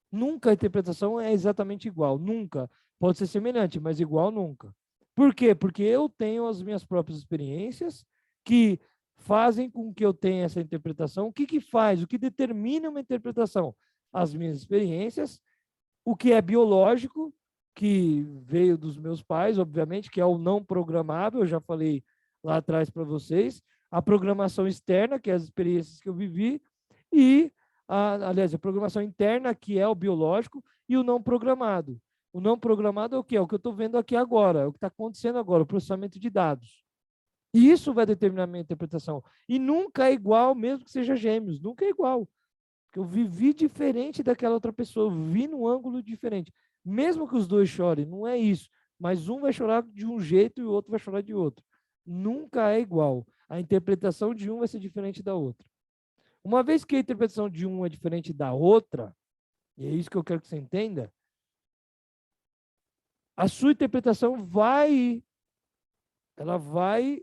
Nunca a interpretação é exatamente igual, nunca. Pode ser semelhante, mas igual nunca. Por quê? Porque eu tenho as minhas próprias experiências que fazem com que eu tenha essa interpretação. O que que faz? O que determina uma interpretação? As minhas experiências, o que é biológico, que veio dos meus pais, obviamente, que é o não programável, eu já falei lá atrás para vocês, a programação externa, que é as experiências que eu vivi, e, aliás, a programação interna, que é o biológico, e o não programado. O não programado é o quê? É o que eu estou vendo aqui agora, é o que está acontecendo agora, o processamento de dados. E isso vai determinar a minha interpretação. E nunca é igual, mesmo que seja gêmeos, nunca é igual. Porque eu vivi diferente daquela outra pessoa, eu vi num ângulo diferente. Mesmo que os dois chorem, não é isso. Mas um vai chorar de um jeito e o outro vai chorar de outro. Nunca é igual. A interpretação de um vai ser diferente da outra. Uma vez que a interpretação de um é diferente da outra, e é isso que eu quero que você entenda, a sua interpretação ela vai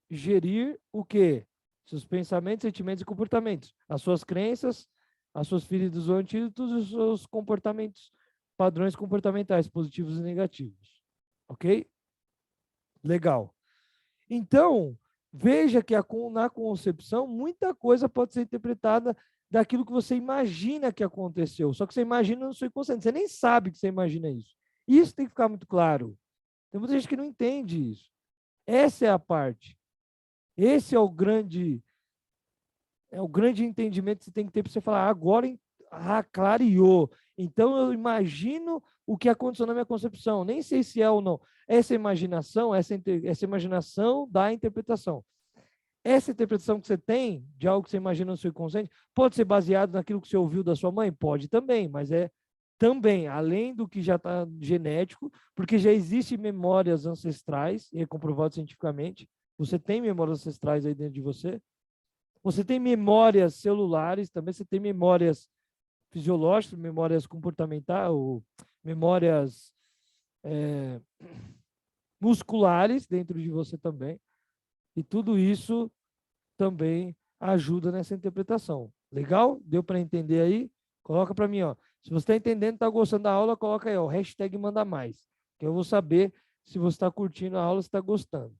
gerir o quê? Seus pensamentos, sentimentos e comportamentos. As suas crenças, as suas feridas ou antídotos e os seus comportamentos, padrões comportamentais, positivos e negativos. Ok? Legal. Então, veja que na concepção, muita coisa pode ser interpretada daquilo que você imagina que aconteceu. Só que você imagina no seu inconsciente. Você nem sabe que você imagina isso. Isso tem que ficar muito claro. Tem muita gente que não entende isso. Essa é a parte. Esse é o grande entendimento que você tem que ter para você falar, agora clareou. Então eu imagino o que aconteceu na minha concepção, nem sei se é ou não. Essa imaginação, essa imaginação dá a interpretação. Essa interpretação que você tem de algo que você imagina no seu inconsciente pode ser baseado naquilo que você ouviu da sua mãe? Pode também, mas é também, além do que já está genético, porque já existem memórias ancestrais, e é comprovado cientificamente. Você tem memórias ancestrais aí dentro de você. Você tem memórias celulares, também você tem memórias fisiológicas, memórias comportamentais, ou memórias musculares dentro de você também. E tudo isso também ajuda nessa interpretação. Legal? Deu para entender aí? Coloca para mim, ó. Se você está entendendo, está gostando da aula, coloca aí, ó, hashtag manda mais. Que eu vou saber se você está curtindo a aula, se está gostando.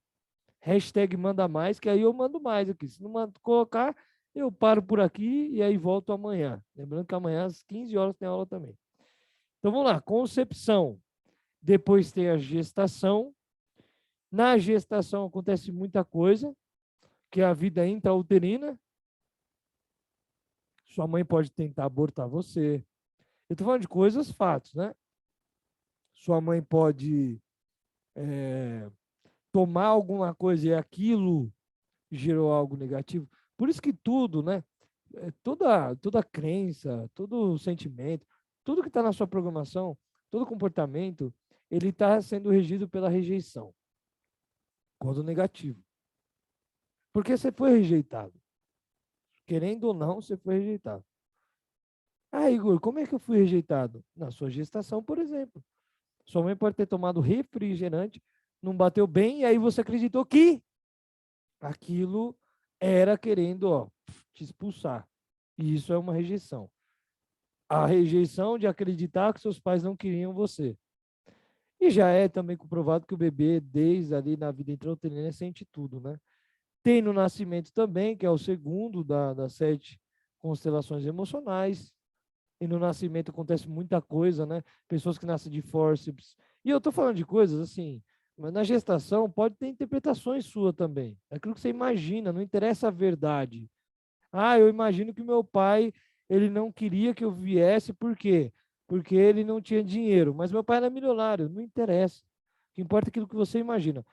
Hashtag manda mais, que aí eu mando mais aqui. Se não colocar, eu paro por aqui e aí volto amanhã. Lembrando que amanhã às 15 horas tem aula também. Então vamos lá, concepção. Depois tem a gestação. Na gestação acontece muita coisa, que é a vida intrauterina. Sua mãe pode tentar abortar você. Eu estou falando de coisas, fatos, né? Sua mãe pode tomar alguma coisa e aquilo gerou algo negativo. Por isso que tudo, né? Toda crença, todo sentimento, tudo que está na sua programação, todo comportamento, ele está sendo regido pela rejeição, quando negativo. Porque você foi rejeitado. Querendo ou não, você foi rejeitado. Ah, Igor, como é que eu fui rejeitado? Na sua gestação, por exemplo. Sua mãe pode ter tomado refrigerante, não bateu bem, e aí você acreditou que aquilo era querendo, ó, te expulsar. E isso é uma rejeição. A rejeição de acreditar que seus pais não queriam você. E já é também comprovado que o bebê, desde ali na vida intrauterina, sente tudo, né? Tem no nascimento também, que é o segundo das 7 constelações emocionais. E no nascimento acontece muita coisa, né? Pessoas que nascem de fórceps. E eu tô falando de coisas assim, mas na gestação pode ter interpretações suas também. É aquilo que você imagina, não interessa a verdade. Ah, eu imagino que meu pai, ele não queria que eu viesse, por quê? Porque ele não tinha dinheiro. Mas meu pai era milionário, não interessa. O que importa é aquilo que você imagina.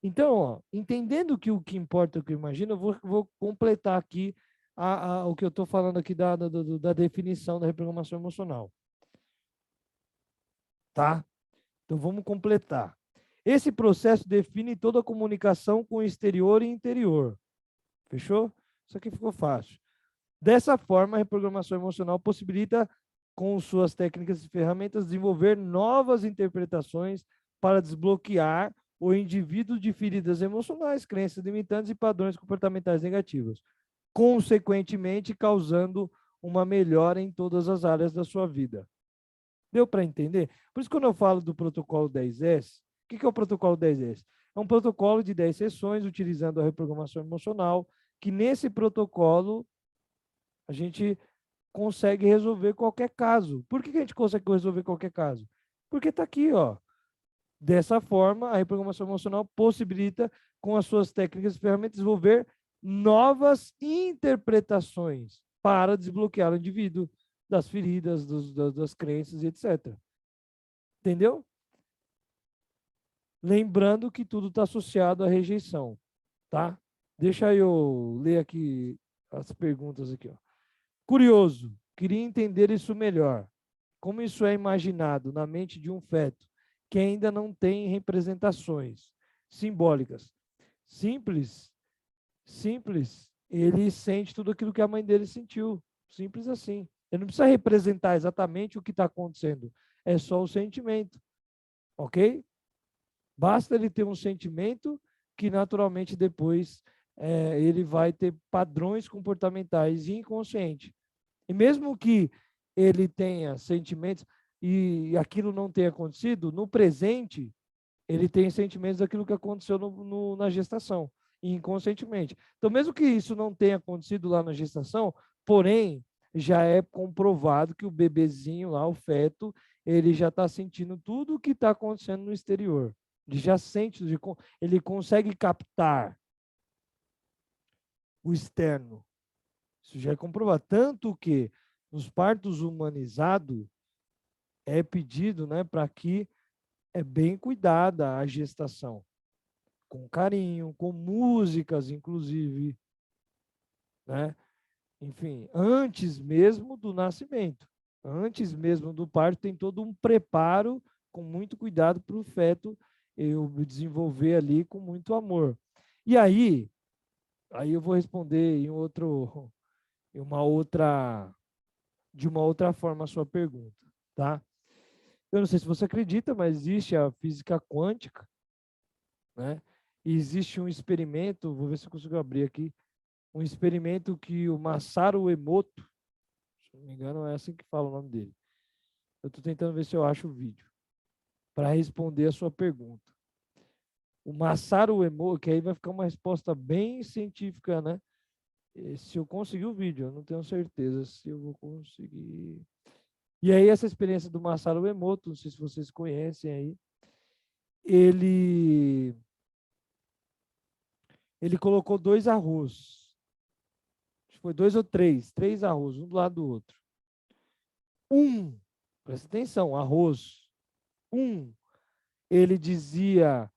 Então, ó, entendendo que o que importa é o que eu imagino, eu vou completar aqui o que eu estou falando aqui da definição da reprogramação emocional, tá? Então, vamos completar. Esse processo define toda a comunicação com o exterior e interior. Fechou? Isso aqui ficou fácil. Dessa forma, a reprogramação emocional possibilita, com suas técnicas e ferramentas, desenvolver novas interpretações para desbloquear o indivíduo de feridas emocionais, crenças limitantes e padrões comportamentais negativos, consequentemente causando uma melhora em todas as áreas da sua vida. Deu para entender? Por isso, quando eu falo do protocolo 10S, o que é o protocolo 10S? É um protocolo de 10 sessões utilizando a reprogramação emocional, que nesse protocolo a gente consegue resolver qualquer caso. Por que a gente consegue resolver qualquer caso? Porque está aqui, ó. Dessa forma, a reprogramação emocional possibilita, com as suas técnicas e ferramentas, desenvolver novas interpretações para desbloquear o indivíduo das feridas, das crenças e etc. Entendeu? Lembrando que tudo está associado à rejeição, tá? Deixa eu ler aqui as perguntas aqui, ó. Curioso, queria entender isso melhor. Como isso é imaginado na mente de um feto que ainda não tem representações simbólicas? Simples, simples. Ele sente tudo aquilo que a mãe dele sentiu. Simples assim. Ele não precisa representar exatamente o que está acontecendo. É só o sentimento, ok? Basta ele ter um sentimento que naturalmente depois ele vai ter padrões comportamentais inconscientes. E mesmo que ele tenha sentimentos e aquilo não tenha acontecido, no presente, ele tem sentimentos daquilo que aconteceu na gestação, inconscientemente. Então, mesmo que isso não tenha acontecido lá na gestação, porém, já é comprovado que o bebezinho lá, o feto, ele já está sentindo tudo o que está acontecendo no exterior. Ele já sente, ele consegue captar o externo. Isso já é comprovado. Tanto que nos partos humanizados é pedido, né, para que é bem cuidada a gestação, com carinho, com músicas, inclusive, né? Enfim, antes mesmo do nascimento, antes mesmo do parto, tem todo um preparo com muito cuidado para o feto eu desenvolver ali com muito amor. E aí eu vou responder em de uma outra forma a sua pergunta, tá? Eu não sei se você acredita, mas existe a física quântica, né? E existe um experimento, vou ver se eu consigo abrir aqui, um experimento que o Masaru Emoto, se não me engano é assim que fala o nome dele. Eu estou tentando ver se eu acho o vídeo para responder a sua pergunta. O Masaru Emoto, que aí vai ficar uma resposta bem científica, né? Se eu conseguir o vídeo, eu não tenho certeza se eu vou conseguir. E aí essa experiência do Masaru Emoto, não sei se vocês conhecem aí, ele ele colocou 2 arroz. Acho que foi 2 ou 3 arroz, um do lado do outro. Presta atenção, arroz. Um, ele dizia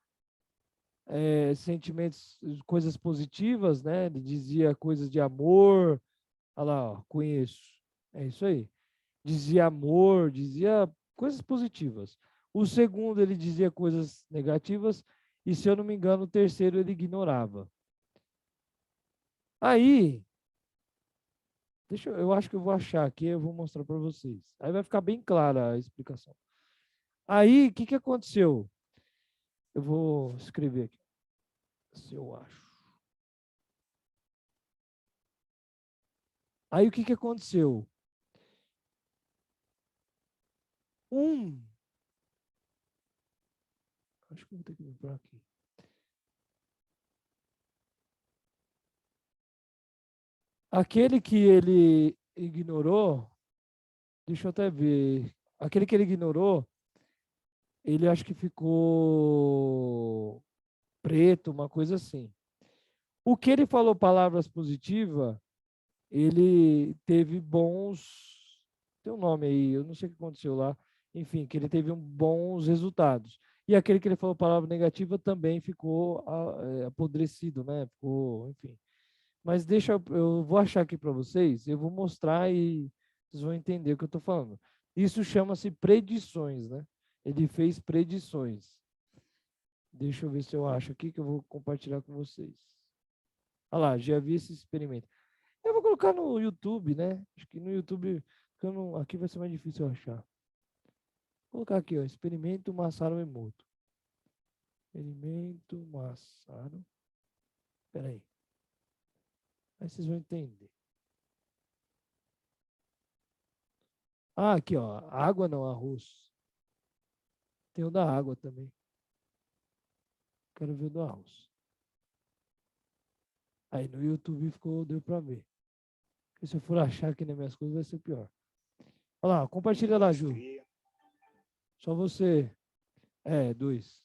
sentimentos, coisas positivas, né? Ele dizia coisas de amor. Olha lá, ó, conheço. É isso aí. Dizia amor, dizia coisas positivas. O segundo, ele dizia coisas negativas. E, se eu não me engano, o terceiro ele ignorava. Aí, eu acho que eu vou achar aqui, eu vou mostrar para vocês. Aí vai ficar bem clara a explicação. Aí, o que que aconteceu? Eu vou escrever aqui, se eu acho. Aí, o que que aconteceu? Acho que eu vou ter que vir por aqui. Aquele que ele ignorou, deixa eu até ver. Aquele que ele ignorou, ele acho que ficou preto, uma coisa assim. O que ele falou palavras positivas, ele teve bons. Tem um nome aí, eu não sei o que aconteceu lá. Enfim, que ele teve bons resultados. E aquele que ele falou palavra negativa também ficou apodrecido, né? Ficou, enfim. Mas deixa eu vou achar aqui para vocês, eu vou mostrar e vocês vão entender o que eu estou falando. Isso chama-se predições, né? Ele fez predições. Deixa eu ver se eu acho aqui que eu vou compartilhar com vocês. Olha lá, já vi esse experimento. Eu vou colocar no YouTube, né? Acho que no YouTube, aqui vai ser mais difícil eu achar. Vou colocar aqui, ó, experimento Masaru Emoto. Experimento Masaru. Espera aí. Aí vocês vão entender. Ah, aqui, ó. Água não, arroz. Tem o da água também. Quero ver o do arroz. Aí no YouTube deu pra ver. Porque se eu for achar aqui nas minhas coisas, vai ser pior. Olha lá, compartilha lá, Ju. Só você. É, 2.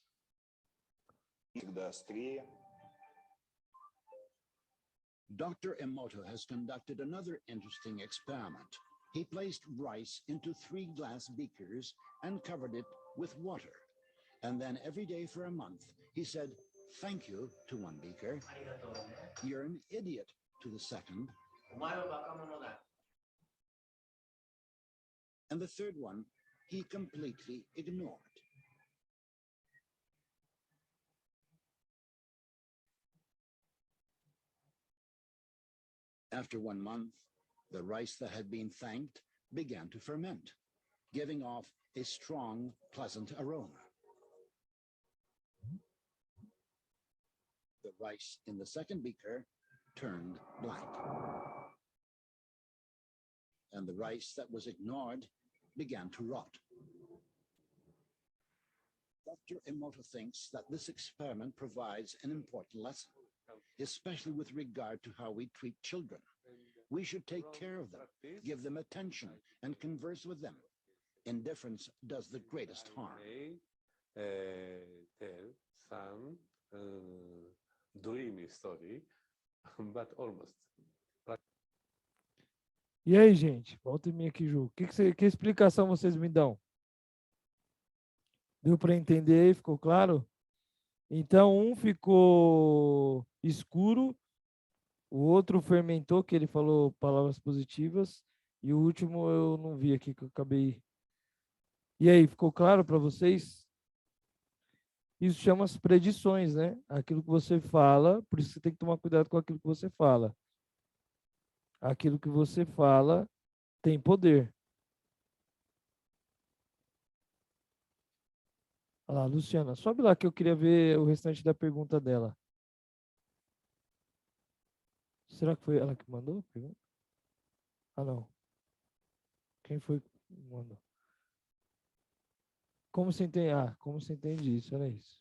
Dr. Emoto has conducted another interesting experiment. He placed rice into 3 glass beakers and covered it with water. And then every day for a month, he said, "Thank you" to one beaker. "You're an idiot" to the second. And the third one, he completely ignored. After 1 month, the rice that had been thanked began to ferment, giving off a strong, pleasant aroma. The rice in the second beaker turned black. And the rice that was ignored began to rot. Dr. Emoto thinks that this experiment provides an important lesson, especially with regard to how we treat children. We should take care of them, give them attention, and converse with them. Indifference does the greatest harm. Tell some dreamy story, but almost. E aí, gente? Volta em mim aqui, Ju. Que explicação vocês me dão? Deu para entender aí? Ficou claro? Então, um ficou escuro, o outro fermentou, que ele falou palavras positivas, e o último eu não vi aqui, que eu acabei. E aí, ficou claro para vocês? Isso chama as predições, né? Aquilo que você fala, por isso você tem que tomar cuidado com aquilo que você fala. Aquilo que você fala tem poder. Olha lá, Luciana, sobe lá que eu queria ver o restante da pergunta dela. Será que foi ela que mandou a pergunta? Ah, não. Quem foi que mandou? Como você entende? Ah, como você entende isso? Era isso.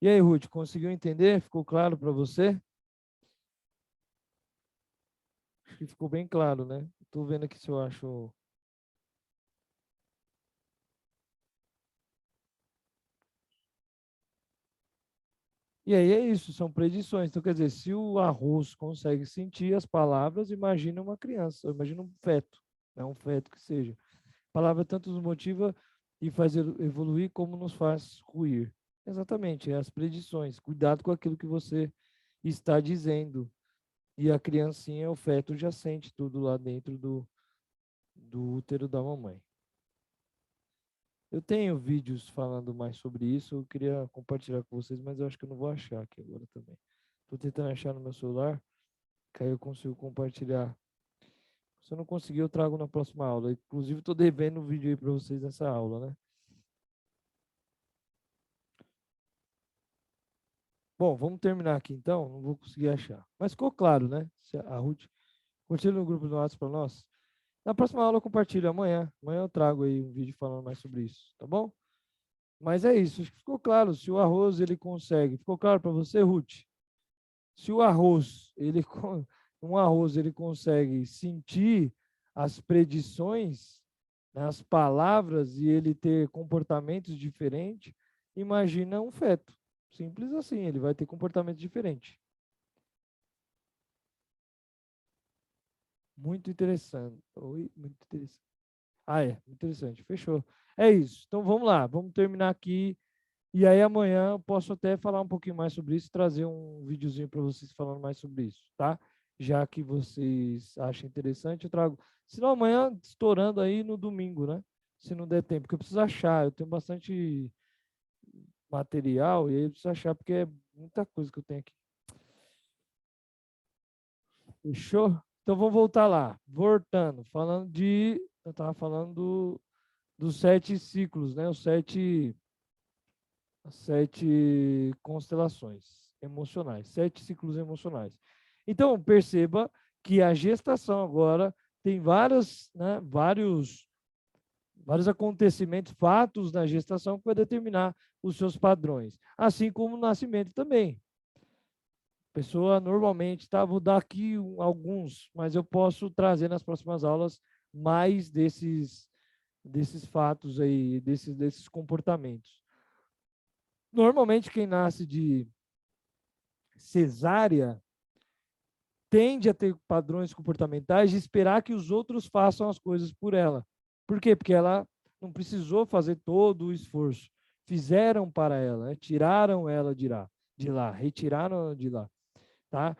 E aí, Ruth, conseguiu entender? Ficou claro para você? Acho que ficou bem claro, né? Estou vendo aqui se eu acho. E aí é isso, são predições. Então, quer dizer, se o arroz consegue sentir as palavras, imagina uma criança, imagina um feto, né? Um feto que seja. A palavra tanto nos motiva e faz evoluir como nos faz ruir. Exatamente, é as predições. Cuidado com aquilo que você está dizendo. E a criancinha, o feto, já sente tudo lá dentro do útero da mamãe. Eu tenho vídeos falando mais sobre isso, eu queria compartilhar com vocês, mas eu acho que eu não vou achar aqui agora também. Estou tentando achar no meu celular, que aí eu consigo compartilhar Se eu não conseguir, eu trago na próxima aula. Inclusive, estou devendo um vídeo aí para vocês nessa aula, né? Bom, vamos terminar aqui então. Não vou conseguir achar. Mas ficou claro, né? Se a Ruth curtiu no grupo do WhatsApp para nós. Na próxima aula eu compartilho amanhã. Amanhã eu trago aí um vídeo falando mais sobre isso, tá bom? Mas é isso. Acho que ficou claro. Se o arroz ele consegue. Ficou claro para você, Ruth? Se o arroz um arroz ele consegue sentir as predições, né, as palavras e ele ter comportamentos diferentes, imagina um feto. Simples assim, ele vai ter comportamento diferente. Muito interessante. Oi, muito interessante. Ah, é, muito interessante. Fechou. É isso. Então vamos lá, vamos terminar aqui. E aí amanhã eu posso até falar um pouquinho mais sobre isso, trazer um videozinho para vocês falando mais sobre isso, tá? Já que vocês acham interessante, eu trago. Se não, amanhã estourando aí no domingo, né? Se não der tempo, porque eu preciso achar. Eu tenho bastante material e aí eu preciso achar, porque é muita coisa que eu tenho aqui. Fechou? Então vamos voltar lá. Voltando, falando de. Eu estava falando dos 7 ciclos, né? As 7 constelações emocionais, 7 ciclos emocionais. Então, perceba que a gestação agora tem vários acontecimentos, fatos na gestação que vai determinar os seus padrões, assim como o nascimento também. A pessoa normalmente, tá? Vou dar aqui alguns, mas eu posso trazer nas próximas aulas mais desses fatos aí, desses comportamentos. Normalmente, quem nasce de cesárea tende a ter padrões comportamentais de esperar que os outros façam as coisas por ela. Por quê? Porque ela não precisou fazer todo o esforço. Fizeram para ela, né? Tiraram ela de lá, retiraram ela de lá. Tá?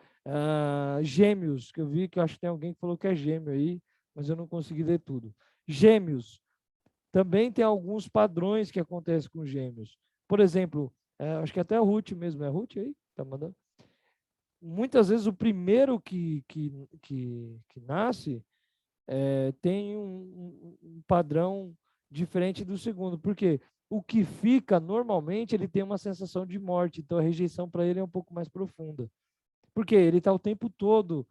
Gêmeos, que eu vi que eu acho que tem alguém que falou que é gêmeo aí, mas eu não consegui ler tudo. Gêmeos, também tem alguns padrões que acontecem com gêmeos. Por exemplo, acho que até a Ruth mesmo, é a Ruth aí? Tá mandando? Muitas vezes o primeiro que nasce tem um padrão diferente do segundo. Por quê? O que fica, normalmente, ele tem uma sensação de morte, então a rejeição para ele é um pouco mais profunda. Porque ele está o tempo todo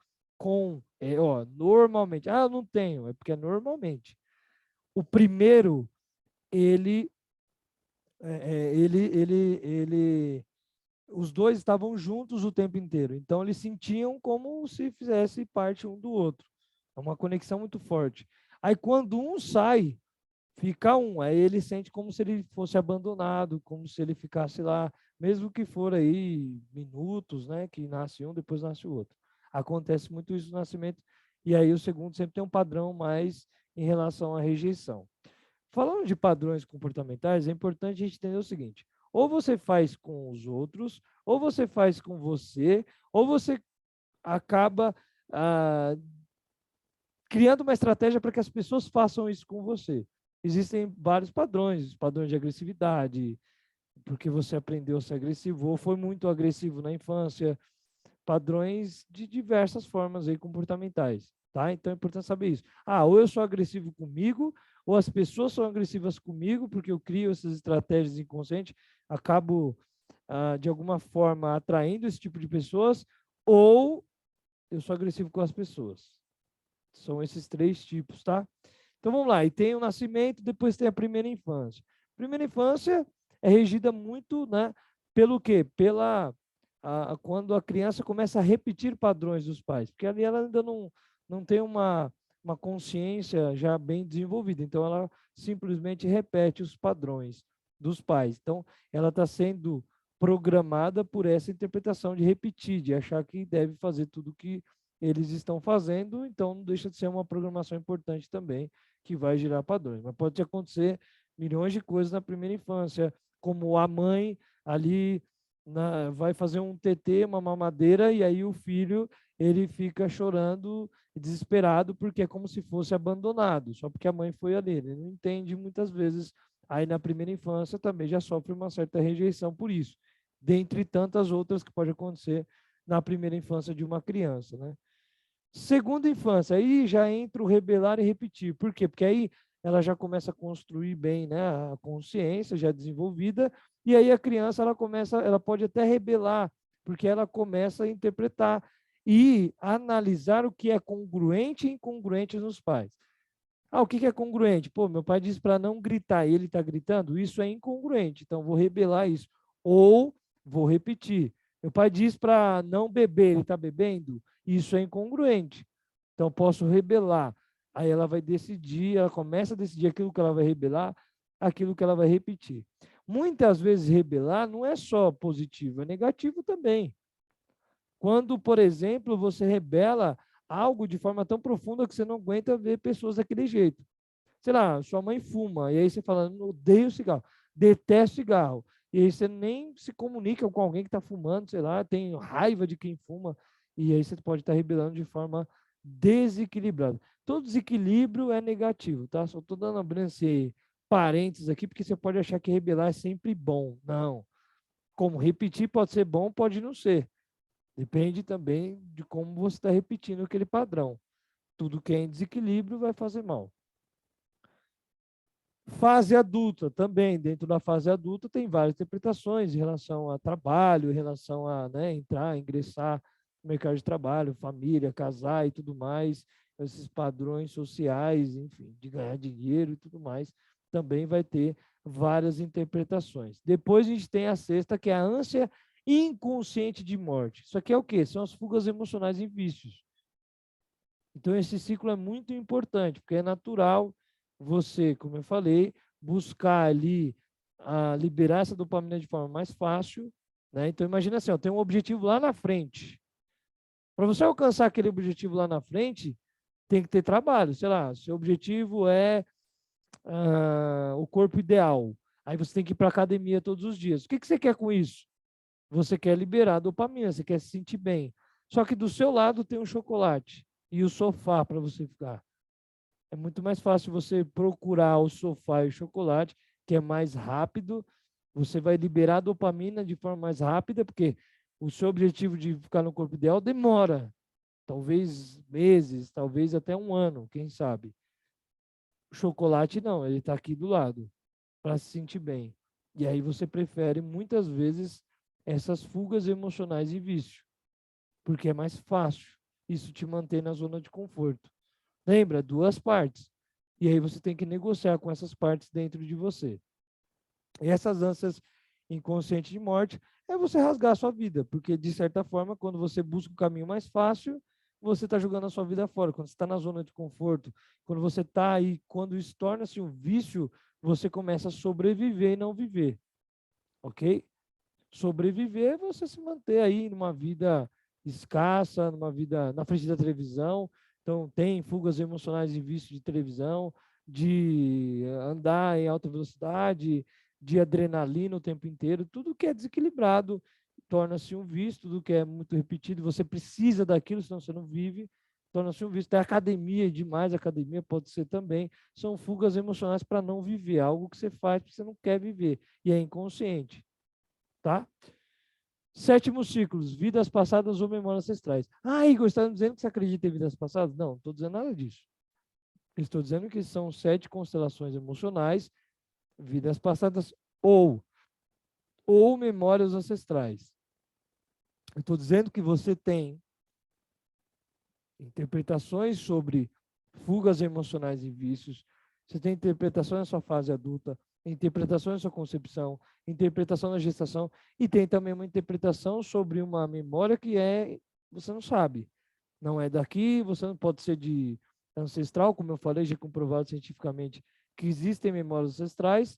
normalmente. Ah, eu não tenho, é porque é normalmente. O primeiro, ele, é, ele, os dois estavam juntos o tempo inteiro. Então, eles sentiam como se fizesse parte um do outro. É uma conexão muito forte. Aí, quando um sai, fica um. Aí ele sente como se ele fosse abandonado, como se ele ficasse lá, mesmo que for aí minutos, né? Que nasce um, depois nasce o outro. Acontece muito isso no nascimento. E aí o segundo sempre tem um padrão mais em relação à rejeição. Falando de padrões comportamentais, é importante a gente entender o seguinte: ou você faz com os outros, ou você faz com você, ou você acaba criando uma estratégia para que as pessoas façam isso com você. Existem vários padrões, padrões de agressividade, porque você aprendeu a ser agressivo, ou foi muito agressivo na infância, padrões de diversas formas aí comportamentais, tá? Então é importante saber isso. Ou eu sou agressivo comigo, ou as pessoas são agressivas comigo, porque eu crio essas estratégias inconscientes, acabo, de alguma forma, atraindo esse tipo de pessoas, ou eu sou agressivo com as pessoas. São esses 3 tipos, tá? Então vamos lá. E tem o nascimento, depois tem a primeira infância. Primeira infância é regida muito, né, pelo quê? Quando a criança começa a repetir padrões dos pais, porque ali ela ainda não tem uma consciência já bem desenvolvida, então ela simplesmente repete os padrões dos pais. Então ela está sendo programada por essa interpretação de repetir, de achar que deve fazer tudo que eles estão fazendo, então não deixa de ser uma programação importante também, que vai gerar padrões. Mas pode acontecer milhões de coisas na primeira infância, como a mãe ali vai fazer um TT, uma mamadeira, e aí o filho ele fica chorando, desesperado, porque é como se fosse abandonado, só porque a mãe foi ali. Ele não entende muitas vezes. Aí na primeira infância também já sofre uma certa rejeição por isso, dentre tantas outras que pode acontecer na primeira infância de uma criança, né? Segunda infância, aí já entra o rebelar e repetir. Por quê? Porque aí ela já começa a construir bem, né, a consciência já desenvolvida, e aí a criança ela pode até rebelar, porque ela começa a interpretar e analisar o que é congruente e incongruente nos pais. Ah, o que é congruente? Pô, meu pai disse para não gritar, e ele está gritando, isso é incongruente, então vou rebelar isso. Ou vou repetir. Meu pai diz para não beber, ele está bebendo, isso é incongruente. Então posso rebelar. Aí ela vai decidir, ela começa a decidir aquilo que ela vai rebelar, aquilo que ela vai repetir. Muitas vezes rebelar não é só positivo, é negativo também. Quando, por exemplo, você rebela algo de forma tão profunda que você não aguenta ver pessoas daquele jeito. Sei lá, sua mãe fuma, e aí você fala, odeio cigarro, detesto cigarro. E aí você nem se comunica com alguém que está fumando, sei lá, tem raiva de quem fuma, e aí você pode estar rebelando de forma desequilibrada. Todo desequilíbrio é negativo, tá? Só estou dando abrindo esse parênteses aqui, porque você pode achar que rebelar é sempre bom. Não. Como repetir pode ser bom, pode não ser. Depende também de como você está repetindo aquele padrão. Tudo que é em desequilíbrio vai fazer mal. Fase adulta também, dentro da fase adulta tem várias interpretações em relação a trabalho, em relação a, né, entrar, ingressar no mercado de trabalho, família, casar e tudo mais, esses padrões sociais, enfim, de ganhar dinheiro e tudo mais, também vai ter várias interpretações. Depois a gente tem a sexta, que é a ânsia inconsciente de morte. Isso aqui é o quê? São as fugas emocionais em vícios. Então, esse ciclo é muito importante, porque é natural você, como eu falei, buscar ali liberar essa dopamina de forma mais fácil, né? Então, imagina assim, ó, tem um objetivo lá na frente. Para você alcançar aquele objetivo lá na frente, tem que ter trabalho. Sei lá, seu objetivo é o corpo ideal. Aí você tem que ir para a academia todos os dias. O que você quer com isso? Você quer liberar dopamina, você quer se sentir bem. Só que do seu lado tem um chocolate e o sofá para você ficar. É muito mais fácil você procurar o sofá e o chocolate, que é mais rápido. Você vai liberar dopamina de forma mais rápida, porque o seu objetivo de ficar no corpo ideal demora. Talvez meses, talvez até um ano, quem sabe. O chocolate não, ele está aqui do lado, para se sentir bem. E aí você prefere, muitas vezes, essas fugas emocionais e vício, porque é mais fácil. Isso te mantém na zona de conforto. Lembra? Duas partes. E aí você tem que negociar com essas partes dentro de você. E essas ânsias inconscientes de morte é você rasgar a sua vida, porque de certa forma, quando você busca o caminho mais fácil, você está jogando a sua vida fora. Quando você está na zona de conforto, quando você está aí, quando isso torna-se um vício, você começa a sobreviver e não viver. Ok? Sobreviver é você se manter aí numa vida escassa, numa vida na frente da televisão. Então, tem fugas emocionais e vício de televisão, de andar em alta velocidade, de adrenalina o tempo inteiro. Tudo que é desequilibrado torna-se um vício, tudo que é muito repetido, você precisa daquilo, senão você não vive, torna-se um vício. Tem academia demais, academia pode ser também. São fugas emocionais para não viver, algo que você faz porque você não quer viver, e é inconsciente. Tá? Sétimo ciclo, vidas passadas ou memórias ancestrais. Ah, Igor, você está dizendo que você acredita em vidas passadas? Não, não estou dizendo nada disso. Estou dizendo que são 7 constelações emocionais, vidas passadas ou memórias ancestrais. Estou dizendo que você tem interpretações sobre fugas emocionais e vícios, você tem interpretações na sua fase adulta, interpretação na sua concepção, interpretação na gestação, e tem também uma interpretação sobre uma memória que você não sabe. Não é daqui, você não pode ser de ancestral, como eu falei, já comprovado cientificamente que existem memórias ancestrais,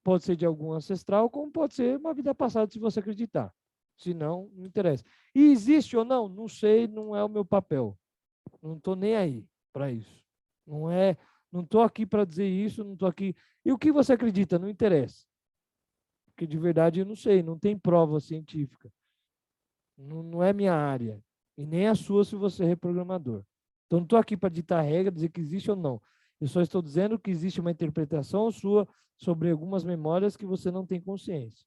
pode ser de algum ancestral, como pode ser uma vida passada, se você acreditar. Se não, não interessa. E existe ou não? Não sei, não é o meu papel. Não estou nem aí para isso. Não estou aqui para dizer isso, não estou aqui. E o que você acredita? Não interessa. Porque de verdade eu não sei, não tem prova científica. Não é minha área. E nem a sua se você é reprogramador. Então não estou aqui para ditar regra, dizer que existe ou não. Eu só estou dizendo que existe uma interpretação sua sobre algumas memórias que você não tem consciência.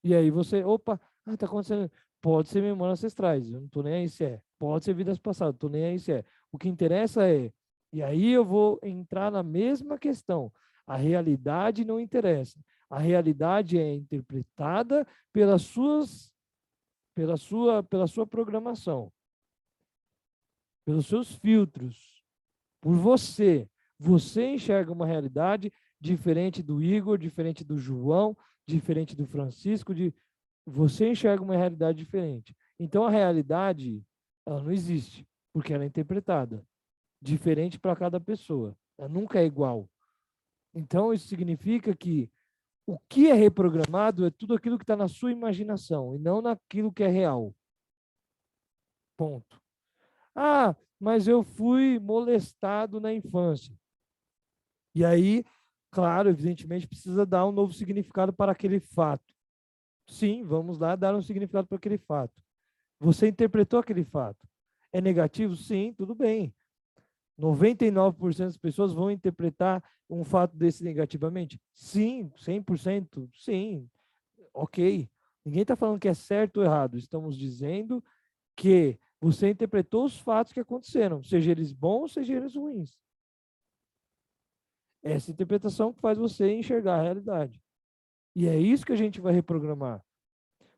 E aí você, opa, está acontecendo. Pode ser memórias ancestrais, eu não estou nem aí se é. Pode ser vidas passadas, estou nem aí se é. O que interessa é, e aí eu vou entrar na mesma questão, a realidade não interessa. A realidade é interpretada pela sua programação, pelos seus filtros, por você. Você enxerga uma realidade diferente do Igor, diferente do João, diferente do Francisco, você enxerga uma realidade diferente. Então a realidade, ela não existe, porque ela é interpretada, diferente para cada pessoa. Ela nunca é igual. Então isso significa que o que é reprogramado é tudo aquilo que está na sua imaginação e não naquilo que é real. Ponto. Ah, mas eu fui molestado na infância. E aí, claro, evidentemente, precisa dar um novo significado para aquele fato. Sim, vamos lá dar um significado para aquele fato. Você interpretou aquele fato. É negativo? Sim, tudo bem. 99% das pessoas vão interpretar um fato desse negativamente? Sim, 100%, sim, ok. Ninguém está falando que é certo ou errado. Estamos dizendo que você interpretou os fatos que aconteceram, seja eles bons, seja eles ruins. Essa interpretação que faz você enxergar a realidade. E é isso que a gente vai reprogramar.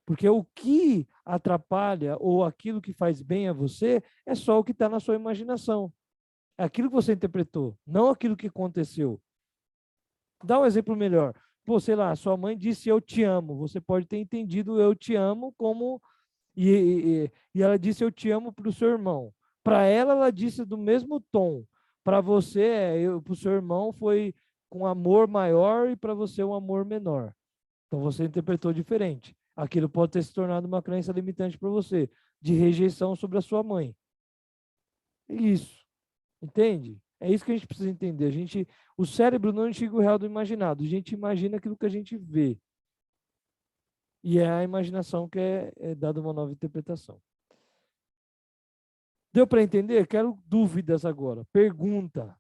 Porque o que atrapalha ou aquilo que faz bem a você é só o que está na sua imaginação. É aquilo que você interpretou, não aquilo que aconteceu. Dá um exemplo melhor. Pô, sei lá, sua mãe disse eu te amo. Você pode ter entendido eu te amo como. E ela disse eu te amo para o seu irmão. Para ela disse do mesmo tom. Para você, para o seu irmão foi com amor maior e para você um amor menor. Então você interpretou diferente. Aquilo pode ter se tornado uma crença limitante para você, de rejeição sobre a sua mãe. Isso, entende? É isso que a gente precisa entender. O cérebro não enxerga o real do imaginado. A gente imagina aquilo que a gente vê. E é a imaginação que é dada uma nova interpretação. Deu para entender? Quero dúvidas agora. Pergunta.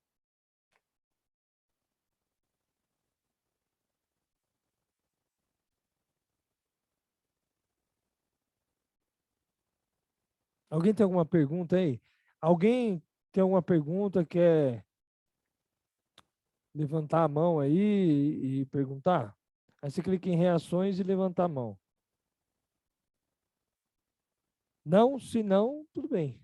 Alguém tem alguma pergunta aí? Alguém tem alguma pergunta? Quer levantar a mão aí e perguntar? Aí você clica em reações e levantar a mão. Não? Se não, tudo bem.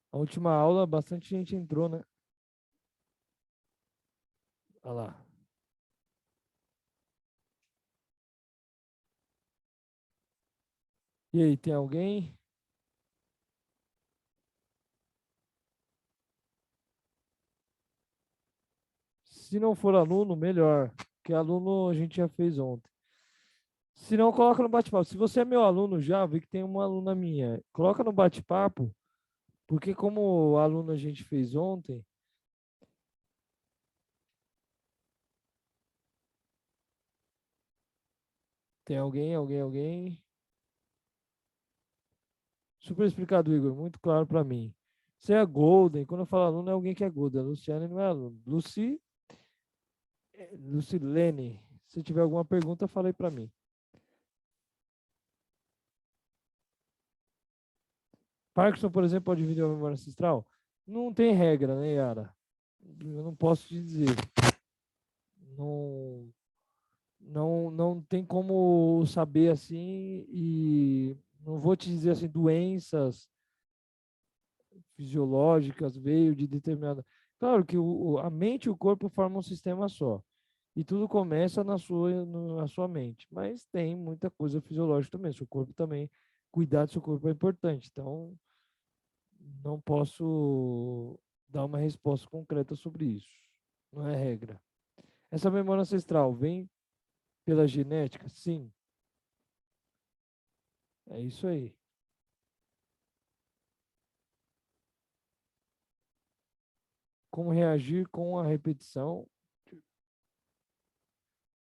A última aula, bastante gente entrou, né? Olha lá. E aí, tem alguém? Se não for aluno, melhor. Porque aluno a gente já fez ontem. Se não, coloca no bate-papo. Se você é meu aluno já, vi que tem uma aluna minha. Coloca no bate-papo, porque como aluno a gente fez ontem. Tem alguém, alguém? Super explicado, Igor. Muito claro para mim. Você é Golden. Quando eu falo aluno, é alguém que é Golden. A Luciane não é aluno. Lucilene. Se tiver alguma pergunta, fala aí para mim. Parkinson, por exemplo, pode dividir a memória ancestral? Não tem regra, né, Yara? Eu não posso te dizer. Não, não tem como saber assim e não vou te dizer assim doenças fisiológicas veio de determinada. Claro que a mente e o corpo formam um sistema só. E tudo começa na sua mente. Mas tem muita coisa fisiológica também. Seu corpo também, cuidar do seu corpo é importante. Então, não posso dar uma resposta concreta sobre isso. Não é regra. Essa memória ancestral vem pela genética? Sim. É isso aí. Como reagir com a repetição?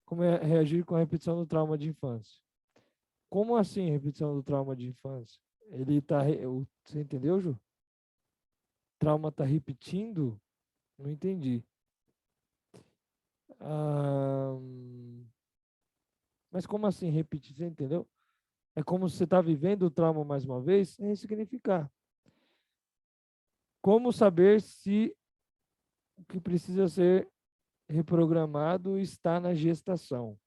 Como reagir com a repetição do trauma de infância? Como assim repetição do trauma de infância? Ele tá. Você entendeu, Ju? Trauma tá repetindo? Não entendi. Ah, Mas como assim repetir? Você entendeu? É como se você está vivendo o trauma mais uma vez, é ressignificar. Como saber se o que precisa ser reprogramado está na gestação?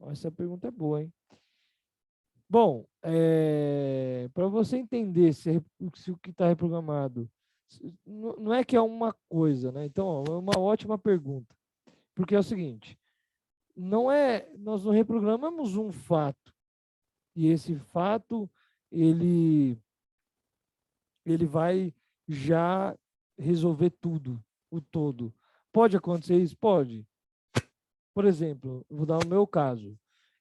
Essa pergunta é boa, hein? Bom, para você entender se o que está reprogramado, não é que é uma coisa, né? Então, ó, é uma ótima pergunta. Porque é o seguinte, nós não reprogramamos um fato, e esse fato, ele vai já resolver tudo, o todo. Pode acontecer isso? Pode. Por exemplo, vou dar o meu caso.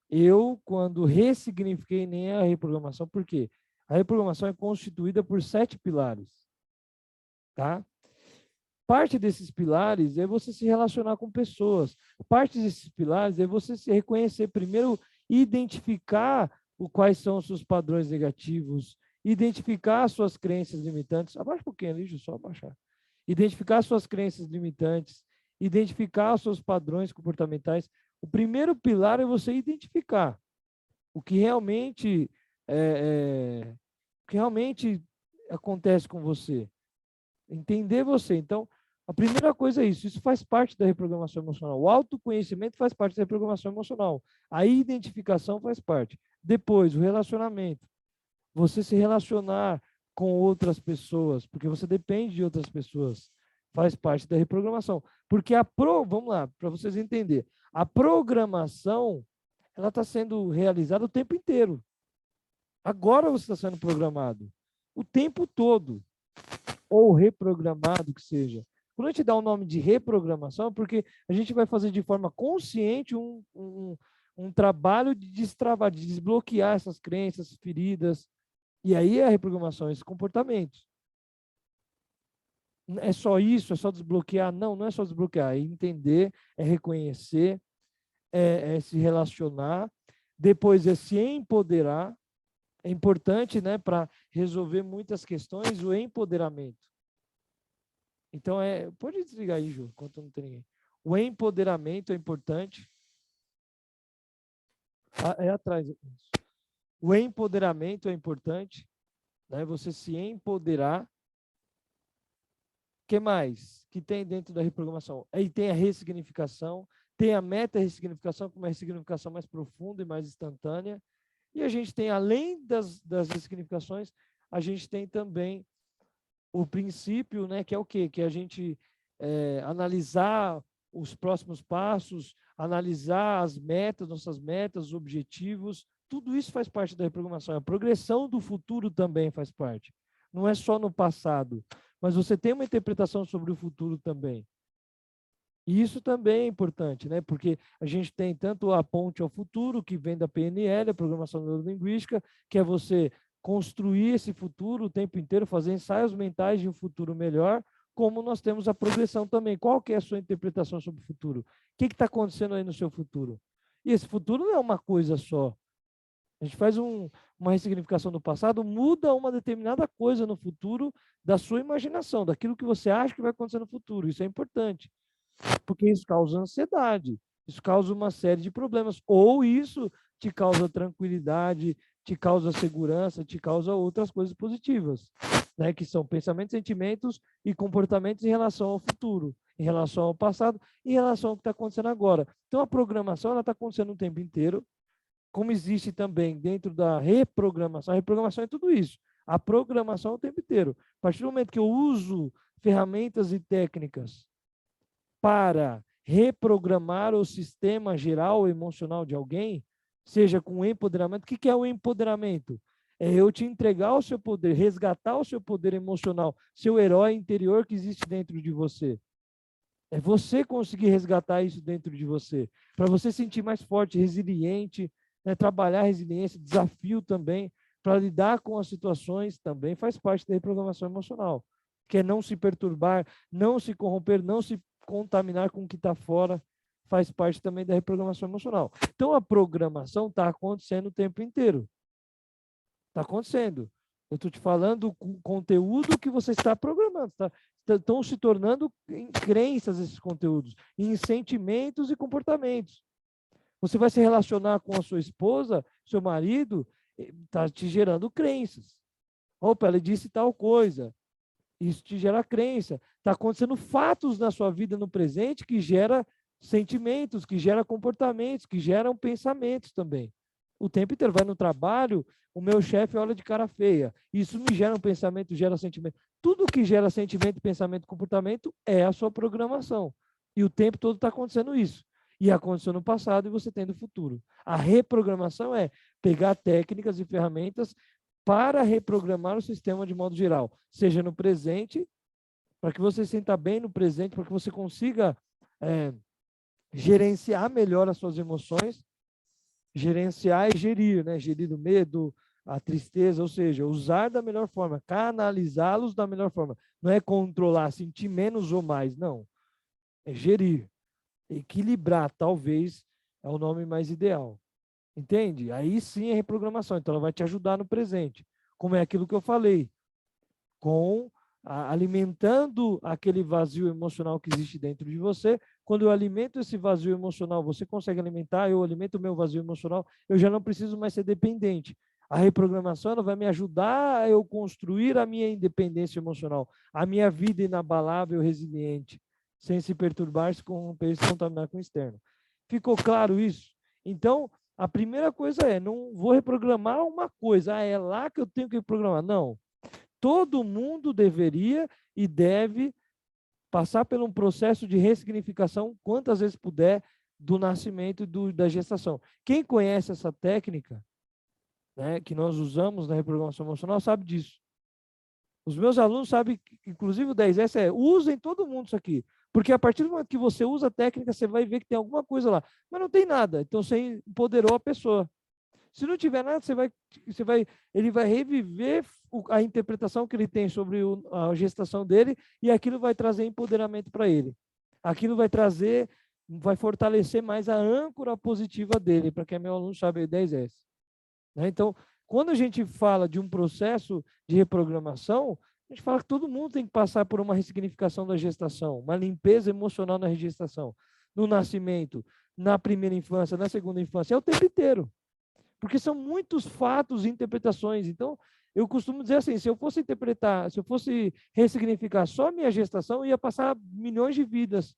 Eu, quando ressignifiquei nem a reprogramação, por quê? A reprogramação é constituída por 7 pilares, tá? Parte desses pilares é você se relacionar com pessoas. Parte desses pilares é você se reconhecer primeiro, identificar quais são os seus padrões negativos, identificar as suas crenças limitantes. Abaixa um pouquinho ali, Ju, só abaixar. Identificar as suas crenças limitantes, identificar os seus padrões comportamentais. O primeiro pilar é você identificar o que realmente o que realmente acontece com você. Entender você. Então, a primeira coisa é isso. Isso faz parte da reprogramação emocional. O autoconhecimento faz parte da reprogramação emocional. A identificação faz parte. Depois, o relacionamento. Você se relacionar com outras pessoas, porque você depende de outras pessoas, faz parte da reprogramação. Porque vamos lá, para vocês entenderem, a programação, ela está sendo realizada o tempo inteiro. Agora você está sendo programado. O tempo todo. Ou reprogramado, que seja. Quando a gente dá o nome de reprogramação, porque a gente vai fazer de forma consciente um trabalho de destravar, de desbloquear essas crenças, feridas. E aí é a reprogramação, esses comportamentos. É só isso? É só desbloquear? Não, não é só desbloquear. É entender, é reconhecer, é se relacionar, depois é se empoderar. É importante, né, para resolver muitas questões, o empoderamento. Então, pode desligar aí, Ju, enquanto não tem ninguém. O empoderamento é importante. É atrás. O empoderamento é importante, né? Você se empoderar. O que mais que tem dentro da reprogramação? Aí tem a ressignificação, tem a meta-ressignificação, que é uma ressignificação mais profunda e mais instantânea. E a gente tem, além das ressignificações, a gente tem também o princípio, né, que é o quê? Que é a gente analisar os próximos passos, analisar as metas, nossas metas, os objetivos, tudo isso faz parte da reprogramação. A progressão do futuro também faz parte. Não é só no passado, mas você tem uma interpretação sobre o futuro também. E isso também é importante, né? Porque a gente tem tanto a ponte ao futuro, que vem da PNL, a Programação Neurolinguística, que é você construir esse futuro o tempo inteiro, fazer ensaios mentais de um futuro melhor, como nós temos a progressão também. Qual que é a sua interpretação sobre o futuro? O que está acontecendo aí no seu futuro? E esse futuro não é uma coisa só. A gente faz uma ressignificação do passado, muda uma determinada coisa no futuro da sua imaginação, daquilo que você acha que vai acontecer no futuro. Isso é importante. Porque isso causa ansiedade, isso causa uma série de problemas. Ou isso te causa tranquilidade, te causa segurança, te causa outras coisas positivas, né? Que são pensamentos, sentimentos e comportamentos em relação ao futuro, em relação ao passado, em relação ao que está acontecendo agora. Então, a programação ela está acontecendo o tempo inteiro, como existe também dentro da reprogramação. A reprogramação é tudo isso. A programação é o tempo inteiro. A partir do momento que eu uso ferramentas e técnicas para reprogramar o sistema geral emocional de alguém, seja com empoderamento. O que é o empoderamento? É eu te entregar o seu poder, resgatar o seu poder emocional, seu herói interior que existe dentro de você. É você conseguir resgatar isso dentro de você, para você sentir mais forte, resiliente, né? Trabalhar resiliência, desafio também, para lidar com as situações, também faz parte da reprogramação emocional, que é não se perturbar, não se corromper, não se contaminar com o que está fora, faz parte também da reprogramação emocional. Então, a programação está acontecendo o tempo inteiro. Está acontecendo. Eu estou te falando o conteúdo que você está programando. Estão se tornando em crenças esses conteúdos, em sentimentos e comportamentos. Você vai se relacionar com a sua esposa, seu marido, está te gerando crenças. Opa, ela disse tal coisa. Isso te gera crença. Está acontecendo fatos na sua vida no presente que gera sentimentos, que gera comportamentos, que geram pensamentos também. O tempo inteiro vai no trabalho, o meu chefe olha de cara feia. Isso me gera um pensamento, gera sentimento. Tudo que gera sentimento, pensamento, comportamento é a sua programação. E o tempo todo está acontecendo isso. E aconteceu no passado e você tem no futuro. A reprogramação é pegar técnicas e ferramentas para reprogramar o sistema de modo geral, seja no presente, para que você se sinta bem no presente, para que você consiga gerenciar melhor as suas emoções, gerenciar e gerir, né? Gerir o medo, a tristeza, ou seja, usar da melhor forma, canalizá-los da melhor forma. Não é controlar, sentir menos ou mais, não. É gerir, equilibrar, talvez é o nome mais ideal. Entende? Aí sim é reprogramação. Então, ela vai te ajudar no presente. Como é aquilo que eu falei. Alimentando aquele vazio emocional que existe dentro de você. Quando eu alimento esse vazio emocional, você consegue alimentar, eu alimento o meu vazio emocional, eu já não preciso mais ser dependente. A reprogramação ela vai me ajudar a eu construir a minha independência emocional, a minha vida inabalável, resiliente, sem se perturbar, se corromper, se contaminar com o externo. Ficou claro isso? Então, a primeira coisa é, não vou reprogramar uma coisa, é lá que eu tenho que reprogramar. Não. Todo mundo deveria e deve passar por um processo de ressignificação, quantas vezes puder, do nascimento e da gestação. Quem conhece essa técnica, né, que nós usamos na reprogramação emocional, sabe disso. Os meus alunos sabem, inclusive o 10S usem todo mundo isso aqui. Porque a partir do momento que você usa a técnica, você vai ver que tem alguma coisa lá. Mas não tem nada. Então, você empoderou a pessoa. Se não tiver nada, ele vai reviver a interpretação que ele tem sobre a gestação dele e aquilo vai trazer empoderamento para ele. Aquilo vai fortalecer mais a âncora positiva dele, para quem é meu aluno sabe, o 10S. Né? Então, quando a gente fala de um processo de reprogramação, a gente fala que todo mundo tem que passar por uma ressignificação da gestação, uma limpeza emocional na gestação, no nascimento, na primeira infância, na segunda infância, é o tempo inteiro. Porque são muitos fatos e interpretações. Então, eu costumo dizer assim, se eu fosse ressignificar só a minha gestação, eu ia passar milhões de vidas.